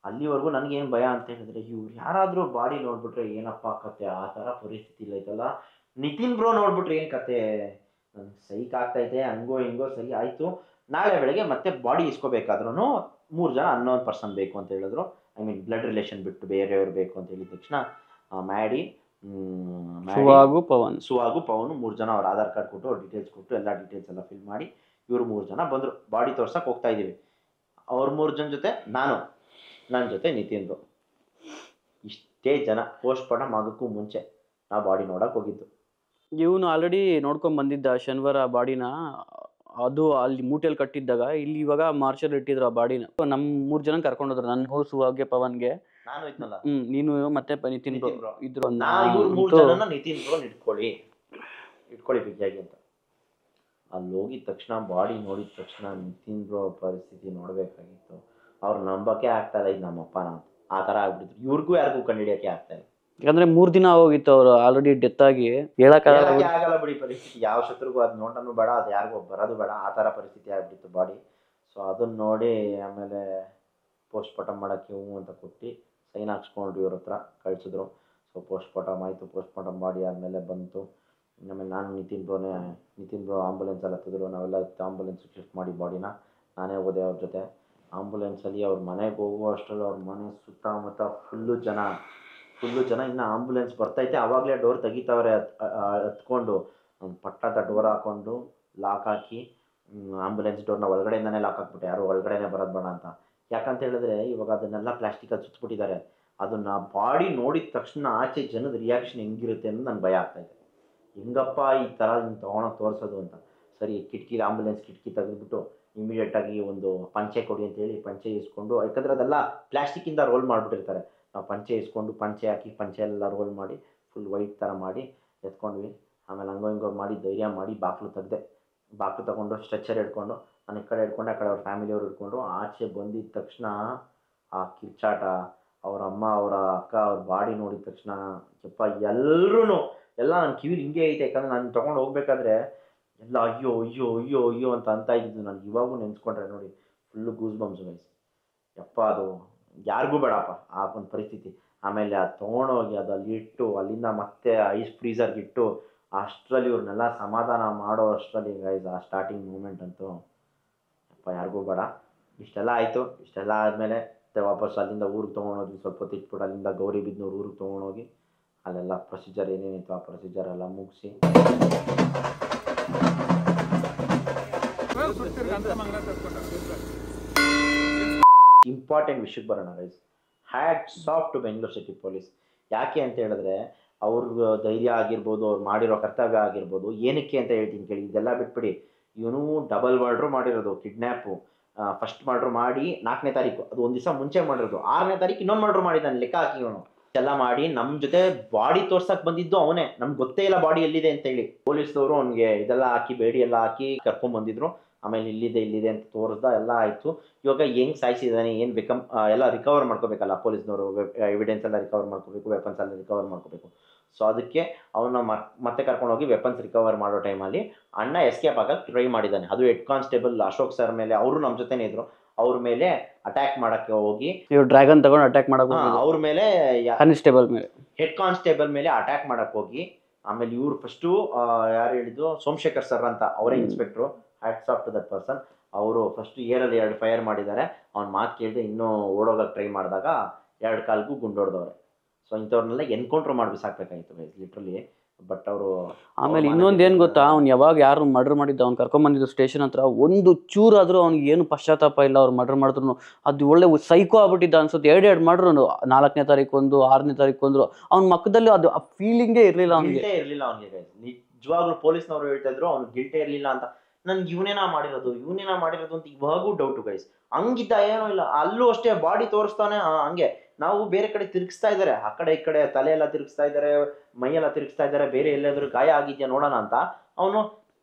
ಅಲ್ಲಿವರೆಗೂ ನನಗೇನು ಭಯ ಅಂತ ಹೇಳಿದ್ರೆ, ಇವ್ರು ಯಾರಾದರೂ ಬಾಡಿ ನೋಡ್ಬಿಟ್ರೆ ಏನಪ್ಪ ಕತೆ, ಆ ಥರ ಪರಿಸ್ಥಿತಿ ಇಲ್ಲ ಐತಲ್ಲ. ನಿತಿನ್ ಬ್ರೋ ನೋಡ್ಬಿಟ್ರೆ ಏನು ಕತೆ, ನನಗೆ ಸೈಕ್ ಆಗ್ತೈತೆ. ಹಂಗೋ ಹಿಂಗೋ ಸರಿ ಆಯಿತು. ನಾಳೆ ಬೆಳಗ್ಗೆ ಮತ್ತೆ ಬಾಡಿ ಇಸ್ಕೋಬೇಕಾದ್ರೂ 3 ಜನ ಅನ್ನೋನ್ ಪರ್ಸನ್ ಬೇಕು ಅಂತ ಹೇಳಿದ್ರು. ಐ ಮೀನ್ ಬ್ಲಡ್ ರಿಲೇಷನ್ ಬಿಟ್ಟು ಬೇರೆಯವ್ರು ಬೇಕು ಅಂತ ಹೇಳಿದ ತಕ್ಷಣ ಸುವಾಗು ಪವನ್ 3 ಜನ ಅವ್ರ ಆಧಾರ್ ಕಾರ್ಡ್ ಕೊಟ್ಟು, ಅವ್ರ ಡೀಟೇಲ್ಸ್ ಕೊಟ್ಟು, ಎಲ್ಲ ಡೀಟೇಲ್ಸ್ ಎಲ್ಲ ಫಿಲ್ ಮಾಡಿ ಇವರು 3 ಜನ ಬಂದರು. ಬಾಡಿ ತೋರ್ಸಕ್ಕೆ ಹೋಗ್ತಾ ಇದ್ದೀವಿ. ಅವ್ರ 3 ಜನ ಜೊತೆ ನಾನು, ನನ್ನ ಜೊತೆ ನಿತಿನ್ ಬ್ರೋ, ಇಷ್ಟೇ ಜನ. ಪೋಸ್ಟ್ ಮಾರ್ಟಮ್ ಆಗೋಕ್ಕೂ ಮುಂಚೆ ನಾವು ಬಾಡಿ ನೋಡಕ್ಕೆ ಹೋಗಿದ್ದು. ಇವನು ಆಲ್ರೆಡಿ ನೋಡ್ಕೊಂಡ್ ಬಂದಿದ್ದ ಶನಿವಾರ ಬಾಡಿನ. ಅದು ಅಲ್ಲಿ ಮೂಟೆಯಲ್ಲಿ ಕಟ್ಟಿದ್ದಾಗ ಇಲ್ಲಿ ಇವಾಗ ಮಾರ್ಚಲ್ಲಿ ಇಟ್ಟಿದ್ರು ಆ ಬಾಡಿನ. ನಮ್ಮ 3 ಜನ ಕರ್ಕೊಂಡೋದ್ರು, ನನ್ಗೂ ಸುವಾಗೆ ಪವನ್ಗೆ. ನಾನು ಇದ್ನಲ್ಲ, ನೀನು ಮತ್ತೆ ನಿತಿನ್ ಬ್ರೋ ಇದ್ರು. ಇವ್ರು 3 ಜನನ ನಿತಿನ್ ಬ್ರೋ ಇಟ್ಕೊಳ್ಳಿ ಬಿಗಿಯಾಗಿ ಅಂತ. ಅಲ್ಲಿ ಹೋಗಿದ ತಕ್ಷಣ ಬಾಡಿ ನೋಡಿದ ತಕ್ಷಣ ನಿತಿನ್ ಬ್ರೋ ಪರಿಸ್ಥಿತಿ ನೋಡ್ಬೇಕಾಗಿತ್ತು. ಅವ್ರು ನಂಬಕ್ಕೆ ಆಗ್ತಾ ಇಲ್ಲ ಇದು ನಮ್ಮಪ್ಪನ ಅಂತ, ಆ ಥರ ಆಗ್ಬಿಟ್ಟಿದ್ರು. ಇವ್ರಿಗೂ ಯಾರಿಗೂ ಕಂಡುಹಿಡಿಯೋಕ್ಕೆ ಆಗ್ತಾ ಇಲ್ಲ. ಯಾಕಂದ್ರೆ 3 ದಿನ ಹೋಗಿತ್ತು ಅವ್ರು ಆಲ್ರೆಡಿ ಡೆತ್ ಆಗಿ. ಆಗಲ್ಲ ಬಿಡಿ ಪರಿಸ್ಥಿತಿ. ಯಾವ ಶತ್ರುಗೂ ಅದು ನೋಡೋನು ಬೇಡ, ಅದು ಯಾರಿಗೂ ಬರೋದು ಬೇಡ, ಆ ಥರ ಪರಿಸ್ಥಿತಿ ಆಗ್ಬಿಟ್ಟಿತ್ತು ಬಾಡಿ. ಸೊ ಅದನ್ನ ನೋಡಿ ಆಮೇಲೆ ಪೋಸ್ಟ್ ಮಾರ್ಟಮ್ ಮಾಡೋಕ್ಕೆ ಹ್ಞೂ ಅಂತ ಕೊಟ್ಟು ಸೈನ್ ಹಾಕ್ಸ್ಕೊಂಡು ಇವ್ರ ಹತ್ರ ಕಳಿಸಿದ್ರು. ಸೊ ಪೋಸ್ಟ್ ಮಾರ್ಟಮ್ ಆಯಿತು. ಪೋಸ್ಟ್ ಮಾರ್ಟಮ್ ಮಾಡಿ ಆದಮೇಲೆ ಬಂತು. ಆಮೇಲೆ ನಾನು ನಿತಿನ್ ಬ್ರೋ ಆಂಬುಲೆನ್ಸಲ್ಲಿ ಹತ್ತಿದ್ರು. ನಾವೆಲ್ಲ ಆಂಬುಲೆನ್ಸ್ ಶಿಫ್ಟ್ ಮಾಡಿ ಬಾಡಿನ ನಾನೇ ಹೋದೆ ಅವ್ರ ಜೊತೆ ಆಂಬುಲೆನ್ಸಲ್ಲಿ. ಅವ್ರ ಮನೆಗೆ ಹೋಗುವ ಅಷ್ಟರಲ್ಲಿ ಅವ್ರ ಮನೆ ಸುತ್ತಮುತ್ತ ಫುಲ್ಲು ಜನ. ಇನ್ನು ಆಂಬುಲೆನ್ಸ್ ಬರ್ತೈತೆ, ಆವಾಗಲೇ ಡೋರ್ ತೆಗಿತಾವ್ರೆ. ಹತ್ಕೊಂಡು ಪಟ್ಟದ ಡೋರ್ ಹಾಕ್ಕೊಂಡು ಲಾಕ್ ಹಾಕಿ ಆಂಬುಲೆನ್ಸ್ ಡೋರ್ನ ಒಳಗಡೆಯಿಂದನೇ ಲಾಕ್ ಹಾಕ್ಬಿಟ್ಟೆ, ಯಾರು ಒಳಗಡೆನೇ ಬರೋದು ಬೇಡ ಅಂತ. ಯಾಕಂತ ಹೇಳಿದ್ರೆ ಇವಾಗ ಅದನ್ನೆಲ್ಲ ಪ್ಲಾಸ್ಟಿಕಲ್ಲಿ ಸುತ್ತಬಿಟ್ಟಿದ್ದಾರೆ. ಅದನ್ನ ಬಾಡಿ ನೋಡಿದ ತಕ್ಷಣ ಆಚೆ ಜನದ ರಿಯಾಕ್ಷನ್ ಹೆಂಗಿರುತ್ತೆ ಅನ್ನೋದು ನನಗೆ ಭಯ ಆಗ್ತಾಯಿದೆ. ಹೆಂಗಪ್ಪ ಈ ಥರ ಹಿಂಗೆ ತೊಗೊಳಕ್ಕೆ ತೋರಿಸೋದು ಅಂತ. ಸರಿ ಕಿಟಕಿ ಆಂಬುಲೆನ್ಸ್ ಕಿಟಕಿ ತೆಗೆದುಬಿಟ್ಟು ಇಮಿಡಿಯೇಟಾಗಿ ಒಂದು ಪಂಚೆ ಕೊಡಿ ಅಂತೇಳಿ ಪಂಚೆ ಇಸ್ಕೊಂಡು, ಯಾಕಂದರೆ ಅದೆಲ್ಲ ಪ್ಲಾಸ್ಟಿಕ್ಕಿಂದ ರೋಲ್ ಮಾಡಿಬಿಟ್ಟಿರ್ತಾರೆ. ನಾವು ಪಂಚೆ ಇಸ್ಕೊಂಡು ಪಂಚೆ ಹಾಕಿ ಪಂಚೆ ಎಲ್ಲ ರೋಲ್ ಮಾಡಿ ಫುಲ್ ವೈಟ್ ಥರ ಮಾಡಿ ಎತ್ಕೊಂಡ್ವಿ. ಆಮೇಲೆ ಹಂಗೋ ಹಿಂಗೋ ಮಾಡಿ ಧೈರ್ಯ ಮಾಡಿ ಬಾಗಿಲು ತೆಗೆದೆ. ಬಾಗಿಲು ತಗೊಂಡು ಸ್ಟ್ರೆಚರ್ ಹಿಡ್ಕೊಂಡು ನಾನು ಈ ಕಡೆ ಹಿಡ್ಕೊಂಡು ಆ ಕಡೆ ಅವ್ರ ಫ್ಯಾಮಿಲಿಯವ್ರು ಹಿಡ್ಕೊಂಡು ಆಚೆ ಬಂದಿದ್ದ ತಕ್ಷಣ ಆ ಕಿರ್ಚಾಟ, ಅವ್ರ ಅಮ್ಮ ಅವರ ಅಕ್ಕ ಅವ್ರ ಬಾಡಿ ನೋಡಿದ ತಕ್ಷಣ ಯಪ್ಪ ಎಲ್ಲರೂ ಎಲ್ಲ ನನ್ನ ಕಿವಿಲಿ ಹಿಂಗೆ ಐತೆ. ಯಾಕಂದರೆ ನಾನು ತೊಗೊಂಡು ಹೋಗ್ಬೇಕಾದ್ರೆ ಎಲ್ಲ ಅಯ್ಯೋ ಅಯ್ಯೋ ಅಯ್ಯೋ ಅಯ್ಯೋ ಅಂತ ಇದ್ದಿದ್ದು ನನಗೆ ಇವಾಗೂ ನೆನೆಸ್ಕೊಂಡ್ರೆ ನೋಡಿ ಫುಲ್ಲು ಗೂಸ್ ಬಂಪ್ಸು ಗೈಸ್. ಯಪ್ಪ ಅದು ಯಾರಿಗೂ ಬೇಡಪ್ಪ ಆ ಒಂದು ಪರಿಸ್ಥಿತಿ. ಆಮೇಲೆ ಅದು ತೊಗೊಂಡೋಗಿ ಅದು ಅಲ್ಲಿ ಇಟ್ಟು ಅಲ್ಲಿಂದ ಮತ್ತೆ ಐಸ್ ಫ್ರೀಸರ್ಗೆ ಇಟ್ಟು ಅಷ್ಟರಲ್ಲಿ ಇವ್ರನ್ನೆಲ್ಲ ಸಮಾಧಾನ ಮಾಡೋ ಅಷ್ಟರಲ್ಲಿ ಗೈಸ್ ಆ ಸ್ಟಾರ್ಟಿಂಗ್ ಮೂಮೆಂಟ್ ಅಂತೂ ಯಪ್ಪ ಯಾರಿಗೂ ಬೇಡ. ಇಷ್ಟೆಲ್ಲ ಆಯಿತು. ಇಷ್ಟೆಲ್ಲ ಆದಮೇಲೆ ವಾಪಸ್ ಅಲ್ಲಿಂದ ಊರಿಗೆ ತೊಗೊಂಡೋಗಿ ಸ್ವಲ್ಪ ಹೊತ್ತು ಇಟ್ಬಿಟ್ಟು ಅಲ್ಲಿಂದ ಗೌರಿಬಿದನೂರು ಊರಿಗೆ ತೊಗೊಂಡೋಗಿ ಅಲ್ಲೆಲ್ಲ ಪ್ರೊಸೀಜರ್ ಏನೇನಿತ್ತು ಆ ಪ್ರೊಸೀಜರ್ ಎಲ್ಲ ಮುಗಿಸಿ ಇಂಪಾರ್ಟೆಂಟ್ ವಿಷಯಕ್ಕೆ ಬರೋಣ guys. Hats off to Bengaluru city police. ಯಾಕೆ ಅಂತ ಹೇಳಿದ್ರೆ ಅವ್ರ ಧೈರ್ಯ ಆಗಿರ್ಬೋದು, ಅವ್ರು ಮಾಡಿರೋ ಕರ್ತವ್ಯ ಆಗಿರ್ಬೋದು. ಏನಕ್ಕೆ ಅಂತ ಹೇಳ್ತೀನಿ ಕೇಳಿ. ಇದೆಲ್ಲ ಬಿಟ್ಬಿಡಿ, ಇವನು ಡಬಲ್ ಮರ್ಡ್ರು ಮಾಡಿರೋದು, ಕಿಡ್ನ್ಯಾಪು. ಫಸ್ಟ್ ಮರ್ಡ್ರ್ ಮಾಡಿ 4ನೇ ತಾರೀಕು, ಅದು ಒಂದು ದಿವಸ ಮುಂಚೆ ಮಾಡಿರೋದು. 6ನೇ ತಾರೀಕು ಇನ್ನೊಂದು ಮರ್ಡ್ರ್ ಮಾಡಿದ್ದಾನೆ, ಲೆಕ್ಕ ಹಾಕಿ ಇವನು. ಎಲ್ಲ ಮಾಡಿ ನಮ್ಮ ಜೊತೆ ಬಾಡಿ ತೋರ್ಸಕ್ಕೆ ಬಂದಿದ್ದು ಅವನೇ. ನಮ್ಗೆ ಗೊತ್ತೇ ಇಲ್ಲ ಬಾಡಿ ಎಲ್ಲಿದೆ ಅಂತೇಳಿ. ಪೊಲೀಸ್ನವರು ಅವ್ನಿಗೆ ಇದೆಲ್ಲ ಹಾಕಿ ಬೇಡಿ ಎಲ್ಲ ಹಾಕಿ ಕರ್ಕೊಂಡ್ಬಂದಿದ್ರು. ಆಮೇಲೆ ಇಲ್ಲಿದೆ ಅಂತ ತೋರಿಸ್ದ, ಎಲ್ಲ ಆಯಿತು. ಇವಾಗ ಹೆಂಗೆ ಸಾಯಿಸಿದ್ದಾನೆ, ಏನು ಎಲ್ಲ ರಿಕವರ್ ಮಾಡ್ಕೋಬೇಕಲ್ಲ ಪೊಲೀಸ್ನವರು. ಎವಿಡೆನ್ಸ್ ಎಲ್ಲ ರಿಕವರ್ ಮಾಡ್ಕೋಬೇಕು, ವೆಪನ್ಸ್ ಎಲ್ಲ ರಿಕವರ್ ಮಾಡ್ಕೋಬೇಕು. ಸೊ ಅದಕ್ಕೆ ಅವನ್ನ ಮತ್ತೆ ಕರ್ಕೊಂಡೋಗಿ ವೆಪನ್ಸ್ ರಿಕವರ್ ಮಾಡೋ ಟೈಮಲ್ಲಿ ಅಣ್ಣ ಎಸ್ಕೇಪ್ ಆಗಕ್ಕೆ ಟ್ರೈ ಮಾಡಿದ್ದಾನೆ. ಅದು ಹೆಡ್ ಕಾನ್ಸ್ಟೇಬಲ್ ಅಶೋಕ್ ಸರ್ ಮೇಲೆ, ಅವರು ನಮ್ಮ ಜೊತೆನೇ ಇದ್ರು, ಅವ್ರ ಮೇಲೆ ಅಟ್ಯಾಕ್ ಮಾಡೋಕ್ಕೆ ಹೋಗಿ ಇವ್ರು ಡ್ರ್ಯಾಗನ್ ತಗೊಂಡು ಅಟ್ಯಾಕ್ ಮಾಡಕ್ಕೆ ಅವ್ರ ಮೇಲೆ ಕಾನ್ಸ್ಟೇಬಲ್ ಮೇಲೆ ಹೆಡ್ ಕಾನ್ಸ್ಟೇಬಲ್ ಮೇಲೆ ಅಟ್ಯಾಕ್ ಮಾಡಕ್ಕೆ ಹೋಗಿ ಆಮೇಲೆ ಇವ್ರು ಫಸ್ಟು ಯಾರು ಹೇಳಿದ್ದು ಸೋಮಶೇಖರ್ ಸರ್ ಅಂತ, ಅವರೇ ಇನ್ಸ್ಪೆಕ್ಟ್ರು. Hats off to that person. ಅವರು ಫಸ್ಟು ಏರಲ್ಲಿ 2 ಫೈರ್ ಮಾಡಿದ್ದಾರೆ. ಅವ್ನ ಮಾತು ಕೇಳಿದೆ ಇನ್ನೂ ಓಡೋಗಕ್ಕೆ ಟ್ರೈ ಮಾಡಿದಾಗ 2 ಕಾಲ್ಗೂ ಗುಂಡೊಡ್ದವ್ರೆ. ಸೊ ಇಂಥವ್ರನ್ನೆಲ್ಲ ಎನ್ಕೌಂಟ್ರ್ ಮಾಡಿ ಬಿಸಾಕ್ಬೇಕಾಗಿತ್ತು ಗೈಸ್ ಲಿಟ್ರಲಿ. ಬಟ್ ಅವರು ಆಮೇಲೆ ಇನ್ನೊಂದು ಏನು ಗೊತ್ತಾ, ಅವ್ನು ಯಾವಾಗ ಯಾರು ಮರ್ಡರ್ ಮಾಡಿದ್ದ ಅವ್ನು ಕರ್ಕೊಂಬಂದಿದ್ದು ಸ್ಟೇಷನ್ ಹತ್ರ, ಒಂದು ಚೂರಾದರೂ ಅವ್ನಿಗೆ ಏನು ಪಶ್ಚಾತ್ತಾಪ ಇಲ್ಲ. ಅವ್ರು ಮರ್ಡರ್ ಮಾಡಿದ್ರು ಅದು ಒಳ್ಳೆ ಸೈಕೋ ಆಗ್ಬಿಟ್ಟಿದ್ದ ಅನ್ಸುತ್ತೆ. 2 ಮಾಡ್ರು, 4ನೇ ತಾರೀಕು ಒಂದು, 6ನೇ ತಾರೀಕು ಒಂದು. ಅವ್ನ ಮಕ್ಕದಲ್ಲಿ ಅದು ಆ ಫೀಲಿಂಗೇ ಇರಲಿಲ್ಲ ಅವ್ನಿಗೆ. ಇರಲಿಲ್ಲ ಅವ್ನಿಗೆ. ನಿಜವಾಗ್ಲೂ ಪೊಲೀಸ್ನವರು ಹೇಳ್ತಾ ಇದ್ರು ಅವ್ನು ಗಿಲ್ಟೇ ಇರಲಿಲ್ಲ ಅಂತ. ನನ್ಗೆ ಇವನೇನಾ ಮಾಡಿರೋದು ಅಂತ ಇವಾಗೂ ಡೌಟು ಗೈಸ್. ಹಂಗಿದ್ದ ಏನೂ ಇಲ್ಲ. ಅಲ್ಲೂ ಅಷ್ಟೇ ಬಾಡಿ ತೋರಿಸ್ತಾನೆ ಹಂಗೆ. ನಾವು ಬೇರೆ ಕಡೆ ತಿರುಗಿಸ್ತಾ ಇದ್ದಾರೆ, ಆ ಕಡೆ ಈ ಕಡೆ ತಲೆ ಎಲ್ಲ ತಿರುಗಿಸ್ತಾ ಇದ್ದಾರೆ, ಮೈಯೆಲ್ಲ ತಿರುಗಿಸ್ತಾ ಇದ್ದಾರೆ, ಬೇರೆ ಎಲ್ಲಾದ್ರೂ ಗಾಯ ಆಗಿದ್ಯಾ ನೋಡೋಣ ಅಂತ. ಅವನು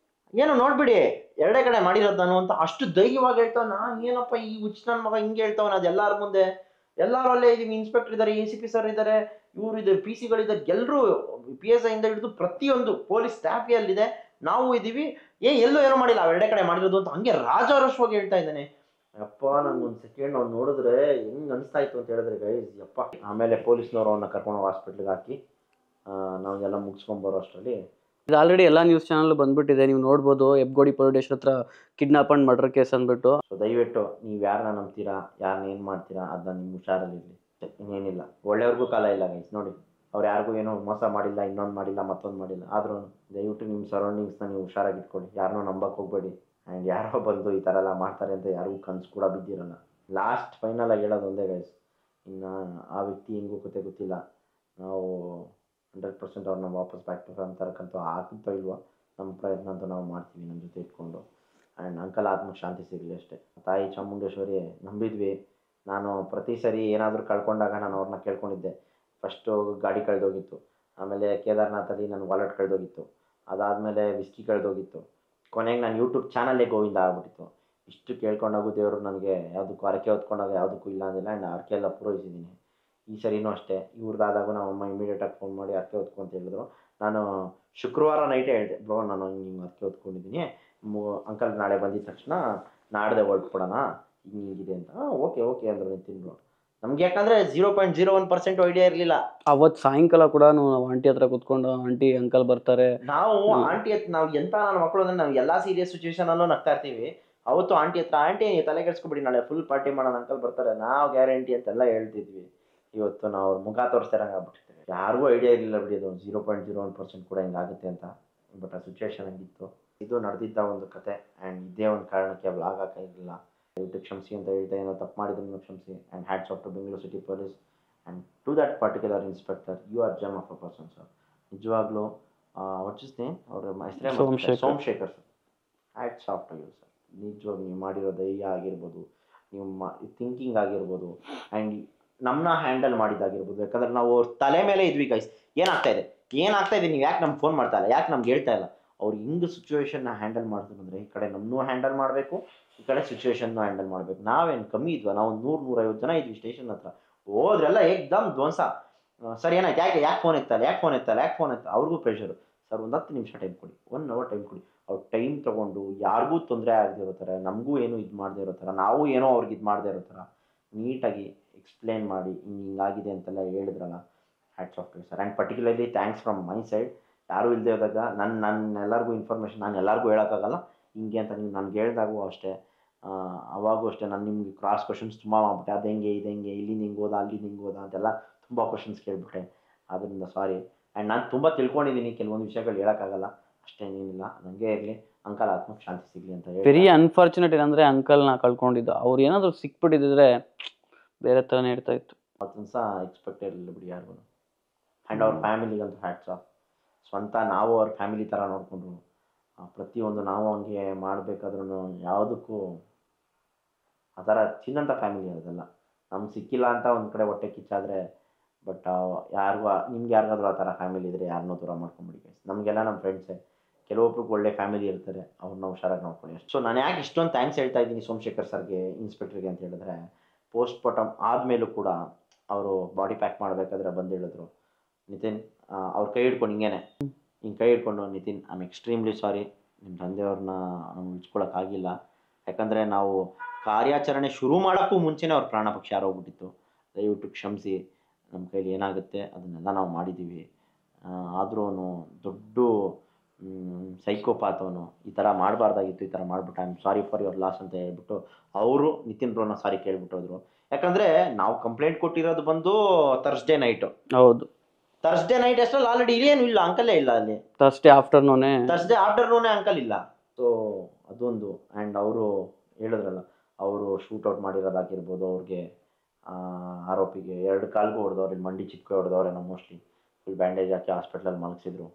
ಏನೋ ನೋಡ್ಬಿಡಿ 2 ಕಡೆ ಮಾಡಿರೋದು ನಾನು ಅಂತ ಅಷ್ಟು ಧೈರ್ಯವಾಗಿ ಹೇಳ್ತಾವ. ಏನಪ್ಪ ಈ ಹುಚ್ಚ ನನ್ನ ಮಗ ಹಿಂಗೆ ಹೇಳ್ತಾವನ, ಅದು ಎಲ್ಲರ ಮುಂದೆ. ಎಲ್ಲರೂ ಅಲ್ಲೇ ಇದೀವಿ, ಇನ್ಸ್ಪೆಕ್ಟರ್ ಇದ್ದಾರೆ, ACP ಸರ್ ಇದ್ದಾರೆ, ಇವರು ಇದೆ, PC ಗಳಿದ್ದಾರೆ, ಎಲ್ಲರೂ PSI ಇಂದ ಹಿಡಿದು ಪ್ರತಿಯೊಂದು ಪೊಲೀಸ್ ಸ್ಟಾಫ್ ಅಲ್ಲಿದೆ, ನಾವು ಇದ್ದೀವಿ. ಎಲ್ಲೂ ಏನೋ ಮಾಡಿಲ್ಲ, 2 ಕಡೆ ಮಾಡಿರೋದು ಅಂತ ಹಂಗೆ ರಾಜಾರೋಷವಾಗಿ ಹೇಳ್ತಾ ಇದ್ದಾನೆ. ಯಪ್ಪ ನಂಗೊಂದು ಸೆಕೆಂಡ್ ಅವ್ನು ನೋಡಿದ್ರೆ ಹೆಂಗೆ ಅನಿಸ್ತಾ ಇತ್ತು ಅಂತ ಹೇಳಿದ್ರೆ ಗೈಸ್ ಯಪ್ಪ. ಆಮೇಲೆ ಪೊಲೀಸ್ನವರು ಅವನ್ನ ಕರ್ಕೊಂಡು ಹಾಸ್ಪಿಟ್ಲಿಗೆ ಹಾಕಿ ನಾವೆಲ್ಲ ಮುಗಿಸ್ಕೊಂಬರೋ ಅಷ್ಟರಲ್ಲಿ ಇದು ಆಲ್ರೆಡಿ ಎಲ್ಲ ನ್ಯೂಸ್ ಚಾನಲ್ ಬಂದ್ಬಿಟ್ಟಿದೆ, ನೀವು ನೋಡ್ಬೋದು. ಹೆಬ್ಗೋಡಿ ಪೊಲೀಸ್ ಸ್ಟೇಷನ್ ಹತ್ರ ಕಿಡ್ನಾಪ್ ಅಂಡ್ ಮರ್ಡರ್ ಕೇಸ್ ಅಂದ್ಬಿಟ್ಟು. ಸೊ ದಯವಿಟ್ಟು ನೀವು ಯಾರನ್ನ ನಂಬ್ತೀರಾ, ಯಾರನ್ನ ಏನು ಮಾಡ್ತೀರಾ ಅದನ್ನ ನಿಮ್ಮ ಹುಷಾರಲ್ಲಿರಲಿ. ಇನ್ನೇನಿಲ್ಲ, ಒಳ್ಳೆಯವ್ರಿಗೂ ಕಾಲ ಇಲ್ಲ ಗೈಸ್. ನೋಡಿ ಅವ್ರು ಯಾರಿಗೂ ಏನೋ ಮೋಸ ಮಾಡಿಲ್ಲ, ಇನ್ನೊಂದು ಮಾಡಿಲ್ಲ, ಮತ್ತೊಂದು ಮಾಡಿಲ್ಲ. ಆದ್ರೂ ದಯವಿಟ್ಟು ನಿಮ್ಮ ಸರೌಂಡಿಂಗ್ಸ್ನ ನೀವು ಹುಷಾರಾಗಿ ಇಟ್ಕೊಳ್ಳಿ. ಯಾರನ್ನೂ ನಂಬಕ್ಕೆ ಹೋಗ್ಬೇಡಿ. ಆ್ಯಂಡ್ ಯಾರೋ ಬಂದು ಈ ಥರ ಎಲ್ಲ ಮಾಡ್ತಾರೆ ಅಂತ ಯಾರಿಗೂ ಕನಸು ಕೂಡ ಬಿದ್ದಿರಲ್ಲ. ಲಾಸ್ಟ್ ಫೈನಲಾಗಿ ಹೇಳೋದು ಒಂದೇ ಗೈಸ್, ಇನ್ನು ಆ ವ್ಯಕ್ತಿ ಹೆಂಗೂ ಗೊತ್ತಿಲ್ಲ. ನಾವು 100% ಅವ್ರನ್ನ ವಾಪಸ್ ಬ್ಯಾಕ್ ಟು ಫ್ಯಾಮ್ ತರಕ್ಕಂತೂ ಆಗುತ್ತೋ ಇಲ್ವೋ, ನಮ್ಮ ಪ್ರಯತ್ನ ಅಂತೂ ನಾವು ಮಾಡ್ತೀವಿ ನಮ್ಮ ಜೊತೆ ಇಟ್ಕೊಂಡು. ಆ್ಯಂಡ್ ಅಂಕಲ್ ಆತ್ಮಕ್ಕೆ ಶಾಂತಿ ಸಿಗಲಿ ಅಷ್ಟೇ. ತಾಯಿ ಚಾಮುಂಡೇಶ್ವರಿ ನಂಬಿದ್ವಿ. ನಾನು ಪ್ರತಿ ಸರಿ ಏನಾದರೂ ಕಳ್ಕೊಂಡಾಗ ನಾನು ಅವ್ರನ್ನ ಕೇಳ್ಕೊಂಡಿದ್ದೆ. ಫಸ್ಟು ಗಾಡಿ ಕಳೆದೋಗಿತ್ತು, ಆಮೇಲೆ ಕೇದಾರ್ನಾಥಲ್ಲಿ ನನ್ನ ವಾಲೆಟ್ ಕಳೆದೋಗಿತ್ತು, ಅದಾದಮೇಲೆ ವಿಸ್ಕಿ ಕಳೆದೋಗಿತ್ತು, ಕೊನೆಗೆ ನಾನು ಯೂಟ್ಯೂಬ್ ಚಾನಲ್ಲೇ ಗೋವಿಂದ ಆಗ್ಬಿಟ್ಟಿತ್ತು. ಇಷ್ಟು ಕೇಳ್ಕೊಂಡಾಗೂ ದೇವರು ನನಗೆ ಯಾವುದಕ್ಕೂ ಹರಕೆ ಹೊತ್ಕೊಂಡಾಗ ಯಾವುದಕ್ಕೂ ಇಲ್ಲ ಅಂದಿಲ್ಲ. ಆ್ಯಂಡ್ ಹರಕೆ ಎಲ್ಲ ಪೂರೈಸಿದ್ದೀನಿ. ಈ ಸರಿನೂ ಅಷ್ಟೇ, ಇವ್ರದ್ದಾದಾಗೂ ನಮ್ಮ ಅಮ್ಮ ಇಮಿಡಿಯೇಟಾಗಿ ಫೋನ್ ಮಾಡಿ ಹರಕೆ ಹೊತ್ಕೊ ಅಂತ ಹೇಳಿದ್ರು. ನಾನು ಶುಕ್ರವಾರ ನೈಟೇ ಹೇಳಿದೆ, ಬ್ರೋ ನಾನು ಹಿಂಗೆ ಹರಕೆ ಹೊತ್ಕೊಂಡಿದ್ದೀನಿ, ಅಂಕಲ್ ನಾಳೆ ಬಂದಿದ್ದ ತಕ್ಷಣ ನಾಡ್ದೆ ಹೊರಟ್ಬಿಡೋಣ ಹಿಂಗಿದೆ ಅಂತ. ಓಕೆ ಅಂದರು ನಿತಿನ್ ಬ್ರೋ. ನಮ್ಗೆ ಯಾಕಂದರೆ 0.01% ಐಡಿಯಾ ಇರಲಿಲ್ಲ. ಅವತ್ತು ಸಾಯಂಕಾಲ ಕೂಡ ನಾವು ಆಂಟಿ ಹತ್ರ ಕೂತ್ಕೊಂಡು ಆಂಟಿ ಅಂಕಲ್ ಬರ್ತಾರೆ, ನಾವು ಆಂಟಿ ಹತ್ರ ನಾವು ಎಂಥ ನನ್ನ ಮಕ್ಕಳು ಅಂದರೆ ನಾವು ಎಲ್ಲ ಸೀರಿಯಸ್ ಸಿಚುವೇಶನಲ್ಲೂ ನಗ್ತಾ ಇರ್ತೀವಿ. ಅವತ್ತು ಆಂಟಿ ಹತ್ರ ಆಂಟಿ ತಲೆ ಕೆಡಿಸ್ಕೊಬಿಡಿ, ನಾಳೆ ಫುಲ್ ಪಾರ್ಟಿ ಮಾಡೋಣ, ಅಂಕಲ್ ಬರ್ತಾರೆ, ನಾವು ಗ್ಯಾರಂಟಿ ಅಂತೆಲ್ಲ ಹೇಳ್ತಿದ್ವಿ. ಇವತ್ತು ನಾವು ಅವ್ರ ಮುಖ ತೋರಿಸ್ತಾರಂಗೆ ಆಗ್ಬಿಟ್ಟಿರ್ತೀವಿ. ಯಾರಿಗೂ ಐಡಿಯಾ ಇರಲಿಲ್ಲ ಬಿಡಿ ಅದು 0.01% ಕೂಡ ಹಿಂಗಾಗುತ್ತೆ ಅಂತ. ಬಟ್ ಆ ಸಿಚುವೇಶನ್ ಹಂಗಿತ್ತು. ಇದು ನಡೆದಿದ್ದ ಒಂದು ಕತೆ. ಆ್ಯಂಡ್ ಇದೇ ಒಂದು ಕಾರಣಕ್ಕೆ ವ್ಲಾಗ್ ಹಾಕಿರಲಿಲ್ಲ. ದಯವಿಟ್ಟು ಕ್ಷಮಿಸಿ ಅಂತ ಹೇಳ್ತಾ, ಏನೋ ತಪ್ಪು ಮಾಡಿದ್ರು ಕ್ಷಮಿಸಿ. And hats off to Bengaluru city police and to to that particular inspector, you are gem of a person sir. ನಿಜವಾಗ್ಲೂ ವಾಟ್ಸ್ ಇಸ್ ನೇಮ್, ಅವ್ರ ಹೆಸರೇ Somashekar sir. Hats off to you sir. ನಿಜವಾಗ್ಲೂ ನೀವು ಮಾಡಿರೋ ಧೈರ್ಯ ಆಗಿರ್ಬೋದು, ನೀವು ಥಿಂಕಿಂಗ್ ಆಗಿರ್ಬೋದು, ಆ್ಯಂಡ್ ನಮ್ಮನ್ನ ಹ್ಯಾಂಡಲ್ ಮಾಡಿದ್ದಾಗಿರ್ಬೋದು. ಯಾಕಂದರೆ ನಾವು ಅವ್ರ ತಲೆ ಮೇಲೆ ಇದ್ವಿ ಗೈಸ್, ಏನಾಗ್ತಾ ಇದೆ ನೀವು ಯಾಕೆ ನಮ್ಗೆ ಫೋನ್ ಮಾಡ್ತಾ ಇಲ್ಲ, ಯಾಕೆ ನಮ್ಗೆ ಹೇಳ್ತಾ ಇಲ್ಲ. ಅವ್ರು ಹಿಂಗೆ ಸಿಚುವೇಶನ್ನ ಹ್ಯಾಂಡಲ್ ಮಾಡ್ತಾರೆ ಅಂದರೆ ಈ ಕಡೆ ನಮ್ಮನ್ನೂ ಹ್ಯಾಂಡಲ್ ಮಾಡಬೇಕು, ಈ ಕಡೆ ಸಿಚುವೇಶನ್ನು ಹ್ಯಾಂಡಲ್ ಮಾಡಬೇಕು. ನಾವೇನು ಕಮ್ಮಿ ಇದ್ವಾ, ನಾವು 100-150 ಜನ ಇದ್ವಿ ಸ್ಟೇಷನ್ ಹತ್ರ. ಹೋದ್ರೆಲ್ಲ ಏಕ್ದಮ್ ಧ್ವಂಸ. ಸರ್ ಏನಾಯ್ತು, ಯಾಕೆ ಫೋನ್ ಎತ್ತಲ್ಲ, ಅವ್ರಿಗೂ ಪ್ರೆಷರು. ಸರ್ ಒಂದು 10 ನಿಮಿಷ ಟೈಮ್ ಕೊಡಿ, 1 ಅವರ್ ಟೈಮ್ ಕೊಡಿ. ಅವ್ರು ಟೈಮ್ ತೊಗೊಂಡು ಯಾರಿಗೂ ತೊಂದರೆ ಆಗದೆ ಇರೋ ಥರ, ನಮಗೂ ಏನೂ ಇದು ಮಾಡದೇ ಇರೋ ಥರ, ನಾವು ಏನೋ ಅವ್ರಿಗೆ ಇದು ಮಾಡದೇ ಇರೋ ಥರ ನೀಟಾಗಿ ಎಕ್ಸ್ಪ್ಲೇನ್ ಮಾಡಿ ಹಿಂಗಾಗಿದೆ ಅಂತೆಲ್ಲ ಹೇಳಿದ್ರಲ್ಲ, hats off to sir. And particularly thanks from my side. ಯಾರೂ ಇಲ್ಲದೆ ಹೋದಾಗ ನನ್ನ ಎಲ್ಲರಿಗೂ ಇನ್ಫಾರ್ಮೇಷನ್ ನಾನು ಎಲ್ಲರಿಗೂ ಹೇಳೋಕ್ಕಾಗಲ್ಲ ಹಿಂಗೆ ಅಂತ. ನೀವು ನನಗೆ ಹೇಳ್ದಾಗೂ ಅಷ್ಟೇ, ಅವಾಗೂ ಅಷ್ಟೇ ನಾನು ನಿಮಗೆ ಕ್ರಾಸ್ ಕ್ವಶನ್ಸ್ ತುಂಬ ಮಾಡ್ಬಿಟ್ಟೆ. ಅದು ಹೆಂಗೆ ಇದು ಹೆಂಗೆ, ಇಲ್ಲಿಂದ ಹಿಂಗೆ ಹೋದ ಅಲ್ಲಿಂದ ಹಿಂಗೆ ಹೋದ ಅಂತೆಲ್ಲ ತುಂಬ ಕ್ವಶನ್ಸ್ ಕೇಳಿಬಿಟ್ಟೆ. ಆದ್ದರಿಂದ ಸಾರಿ. ಆ್ಯಂಡ್ ನಾನು ತುಂಬ ತಿಳ್ಕೊಂಡಿದ್ದೀನಿ, ಕೆಲವೊಂದು ವಿಷಯಗಳು ಹೇಳೋಕ್ಕಾಗಲ್ಲ, ಅಷ್ಟೇನೇನಿಲ್ಲ. ನನಗೆ ಇರಲಿ, ಅಂಕಲ್ ಆತ್ಮಕ್ಕೆ ಶಾಂತಿ ಸಿಗಲಿ ಅಂತ ಹೇಳಿ. ವೆರಿ ಅನ್ಫಾರ್ಚುನೇಟ್ ಏನಂದರೆ ಅಂಕಲ್ನ ಕಳ್ಕೊಂಡಿದ್ದು. ಅವ್ರು ಏನಾದರೂ ಸಿಕ್ಬಿಟ್ಟಿದ್ರೆ ಬೇರೆ ಥರನೇ ಇರ್ತಾ ಇತ್ತು. ಮತ್ತೊಂದು ಸಹ ಎಕ್ಸ್ಪೆಕ್ಟೆಡ್ ಇಲ್ಲ ಬಿಡಿ ಯಾರಿಗೂ. ಆ್ಯಂಡ್ ಅವ್ರ ಫ್ಯಾಮಿಲಿಗಂತೂ ಹ್ಯಾಟ್ಸ್ ಆಫ್. ಸ್ವಂತ ನಾವು ಅವ್ರ ಫ್ಯಾಮಿಲಿ ಥರ ನೋಡಿಕೊಂಡ್ರು. ಪ್ರತಿಯೊಂದು ನಾವು ಹಂಗೆ ಮಾಡಬೇಕಾದ್ರೂ ಯಾವುದಕ್ಕೂ ಆ ಥರ ಚಿನ್ನಂಥ ಫ್ಯಾಮಿಲಿ ಅದೆಲ್ಲ. ನಮ್ಗೆ ಸಿಕ್ಕಿಲ್ಲ ಅಂತ ಒಂದು ಕಡೆ ಹೊಟ್ಟೆ ಕಿಚ್ಚಾದರೆ, ಬಟ್ ನಿಮ್ಗೆ ಯಾರಿಗಾದ್ರೂ ಆ ಥರ ಫ್ಯಾಮಿಲಿ ಇದ್ದರೆ ಯಾರನ್ನೂ ದೂರ ಮಾಡ್ಕೊಂಬಿಡಿ ಗೈಸ್. ನಮಗೆಲ್ಲ ನಮ್ಮ ಫ್ರೆಂಡ್ಸೇ, ಕೆಲವೊಬ್ರಿಗೆ ಒಳ್ಳೆ ಫ್ಯಾಮಿಲಿ ಇರ್ತಾರೆ, ಅವ್ರನ್ನ ಹುಷಾರಾಗಿ ನೋಡ್ಕೊಳ್ಳಿ ಅಷ್ಟು. ಸೊ ನಾನು ಯಾಕೆ ಇಷ್ಟೊಂದು ಥ್ಯಾಂಕ್ಸ್ ಹೇಳ್ತಾ ಇದ್ದೀನಿ ಸೋಮಶೇಖರ್ ಸರ್ಗೆ, ಇನ್ಸ್ಪೆಕ್ಟ್ರಿಗೆ ಅಂತ ಹೇಳಿದ್ರೆ, ಪೋಸ್ಟ್ಮಾರ್ಟಮ್ ಆದಮೇಲೂ ಕೂಡ ಅವರು ಬಾಡಿ ಪ್ಯಾಕ್ ಮಾಡಬೇಕಾದ್ರೆ ಬಂದು ಹೇಳಿದ್ರು, ನಿತಿನ್ ಅವ್ರ ಕೈ ಹಿಡ್ಕೊಂಡು ಹಿಂಗೆ ಕೈ ಹಿಡ್ಕೊಂಡು, Nitin I am extremely sorry, ನಿಮ್ಮ ತಂದೆಯವ್ರನ್ನ ನಮ್ಗೆ ಉಳಿಸ್ಕೊಳಕ್ಕಾಗಿಲ್ಲ. ಯಾಕಂದರೆ ನಾವು ಕಾರ್ಯಾಚರಣೆ ಶುರು ಮಾಡೋಕ್ಕೂ ಮುಂಚೆನೇ ಅವ್ರ ಪ್ರಾಣ ಪಕ್ಷಿ ಯಾರೋಗ್ಬಿಟ್ಟಿತ್ತು. ದಯವಿಟ್ಟು ಕ್ಷಮಿಸಿ, ನಮ್ಮ ಕೈಲಿ ಏನಾಗುತ್ತೆ ಅದನ್ನೆಲ್ಲ ನಾವು ಮಾಡಿದ್ದೀವಿ. ಆದರೂ ಅವನು ದೊಡ್ಡ ಸೈಕೋಪಾತ್, ಅವನು ಈ ಥರ ಮಾಡಬಾರ್ದಾಗಿತ್ತು, ಈ ಥರ ಮಾಡಿಬಿಟ್ಟು I am sorry for your loss ಅಂತ ಹೇಳ್ಬಿಟ್ಟು ಅವರು ನಿತಿನ್ ಬ್ರೋನ ಸಾರಿ ಕೇಳ್ಬಿಟ್ಟೋದ್ರು. ಯಾಕಂದರೆ ನಾವು ಕಂಪ್ಲೇಂಟ್ ಕೊಟ್ಟಿರೋದು ಬಂದು ಥರ್ಸ್ಡೇ ನೈಟು. ಹೌದು, ಥರ್ಸ್ಡೇ ನೈಟ್ ಅಷ್ಟರಲ್ಲಿ ಆಲ್ರೆಡಿ ಇಲ್ಲೇನು ಇಲ್ಲ, ಅಂಕಲೇ ಇಲ್ಲ ಅಲ್ಲಿ. ಥರ್ಸ್ಡೇ ಆಫ್ಟರ್ನೂನೇ ಅಂಕಲ್ ಇಲ್ಲ. ಸೊ ಅದೊಂದು. ಆ್ಯಂಡ್ ಅವರು ಹೇಳಿದ್ರಲ್ಲ, ಅವರು ಶೂಟೌಟ್ ಮಾಡಿರೋದಾಗಿರ್ಬೋದು, ಅವ್ರಿಗೆ ಆರೋಪಿಗೆ 2 ಕಾಲ್ಗೂ ಹೊಡೆದವ್ರು, ಇಲ್ಲಿ ಮಂಡಿ ಚಿಕ್ಕ ಹೊಡೆದವ್ರೇನೋ ಮೋಸ್ಟ್ಲಿ. ಫುಲ್ ಬ್ಯಾಂಡೇಜ್ ಹಾಕಿ ಹಾಸ್ಪಿಟ್ಲಲ್ಲಿ ಮಲಗಿಸಿದ್ರು.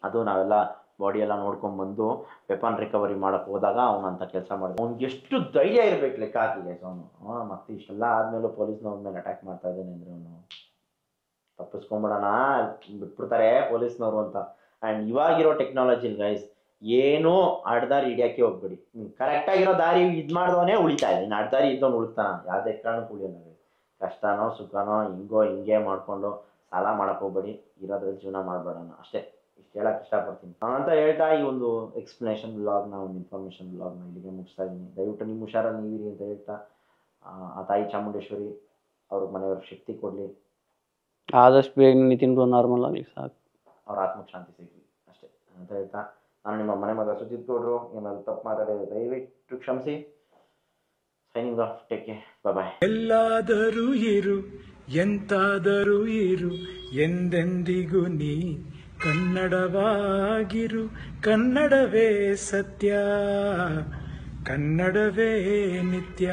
ಅದು ನಾವೆಲ್ಲ ಬಾಡಿ ಎಲ್ಲ ನೋಡ್ಕೊಂಡ್ಬಂದು ವೆಪನ್ ರಿಕವರಿ ಮಾಡೋಕ್ಕೆ ಹೋದಾಗ ಅವನು ಅಂಥ ಕೆಲಸ ಮಾಡಿದ. ಅವ್ನಿಗೆ ಎಷ್ಟು ಧೈರ್ಯ ಇರಬೇಕು ಲೆಕ್ಕ ಹಾಕಿಗೆ ಅವನು. ಮತ್ತೆ ಇಷ್ಟೆಲ್ಲ ಆದಮೇಲೂ ಪೊಲೀಸ್ನವ್ರ ಮೇಲೆ ಅಟ್ಯಾಕ್ ಮಾಡ್ತಾ ಇದ್ದಾನೆ ಅಂದರೆ ಅವನು ತಪ್ಪಿಸ್ಕೊಂಬಿಡೋಣ ಬಿಟ್ಬಿಡ್ತಾರೆ ಪೊಲೀಸ್ನವರು ಅಂತ. ಆ್ಯಂಡ್ ಇವಾಗಿರೋ ಟೆಕ್ನಾಲಜಿಲಿ ಗೈಸ್ ಏನೂ ಅಡ್ದಾರಿ ಹಿಡಿಯೋಕ್ಕೆ ಹೋಗ್ಬೇಡಿ. ಕರೆಕ್ಟಾಗಿರೋ ದಾರಿ ಇದು ಮಾಡಿದವನೇ ಉಳಿತಾ ಇದೆ. ಇನ್ನು ಅಡ್ದಾರಿ ಇದ್ದವನು ಉಳಿತಾನ, ಯಾವುದೇ ಕಾರಣಕ್ಕೂ ಉಳಿಯೋಲ್ಲ. ಕಷ್ಟನೋ ಸುಖನೋ ಹಿಂಗೆ ಮಾಡಿಕೊಂಡು ಸಾಲ ಮಾಡೋಕ್ಕೆ ಹೋಗ್ಬೇಡಿ, ಇರೋದ್ರಲ್ಲಿ ಜೀವನ ಮಾಡಬೇಡಣ ಅಷ್ಟೇ. ಇಷ್ಟು ಹೇಳಕ್ಕೆ ಇಷ್ಟಪಡ್ತೀನಿ ಅಂತ ಹೇಳ್ತಾ ಈ ಒಂದು ಎಕ್ಸ್ಪ್ಲನೇಷನ್ ಬ್ಲಾಗ್ನ, ಒಂದು ಇನ್ಫಾರ್ಮೇಷನ್ ಬ್ಲಾಗ್ನ ಇಲ್ಲಿಗೆ ಮುಗಿಸ್ತಾ ಇದ್ದೀನಿ. ದಯವಿಟ್ಟು ನಿಮ್ಮ ಹುಷಾರಲ್ಲಿ ನೀವಿರಿ ಅಂತ ಹೇಳ್ತಾ, ಆ ತಾಯಿ ಚಾಮುಂಡೇಶ್ವರಿ ಅವ್ರ ಮನೆಯವ್ರಿಗೆ ಶಕ್ತಿ ಕೊಡಲಿ, ಆದಷ್ಟು ಬೇಗ ನಿತಿನ್ ಬ್ರೋ ನಾರ್ಮಲ್ ಆಗಲಿ ಸಾಕು, ಅವ್ರ ಆತ್ಮಕ್ಕೆ ಶಾಂತಿ ಸಿಗಲಿ ಅಷ್ಟೇ ಅಂತ ಹೇಳ್ತಾ, ನಾನು ನಿಮ್ಮ ಮನೆ ಮಗ ಸುಜಿತ್ ಗೌಡ್ರು. ಏನಾದರೂ ತಪ್ಪು ಮಾತಾಡಿದ್ರೆ ದಯವಿಟ್ಟು ಕ್ಷಮಿಸಿ. ಸೈನಿಂಗ್ ಆಫ್, ಟೇಕ್ ಕೇರ್, ಬಾಯ್. ಎಲ್ಲಾದರೂ ಇರು, ಎಂತಾದರೂ ಇರು, ಎಂದೆಂದಿಗೂ ನೀ ಕನ್ನಡವಾಗಿರು. ಕನ್ನಡವೇ ಸತ್ಯ, ಕನ್ನಡವೇ ನಿತ್ಯ.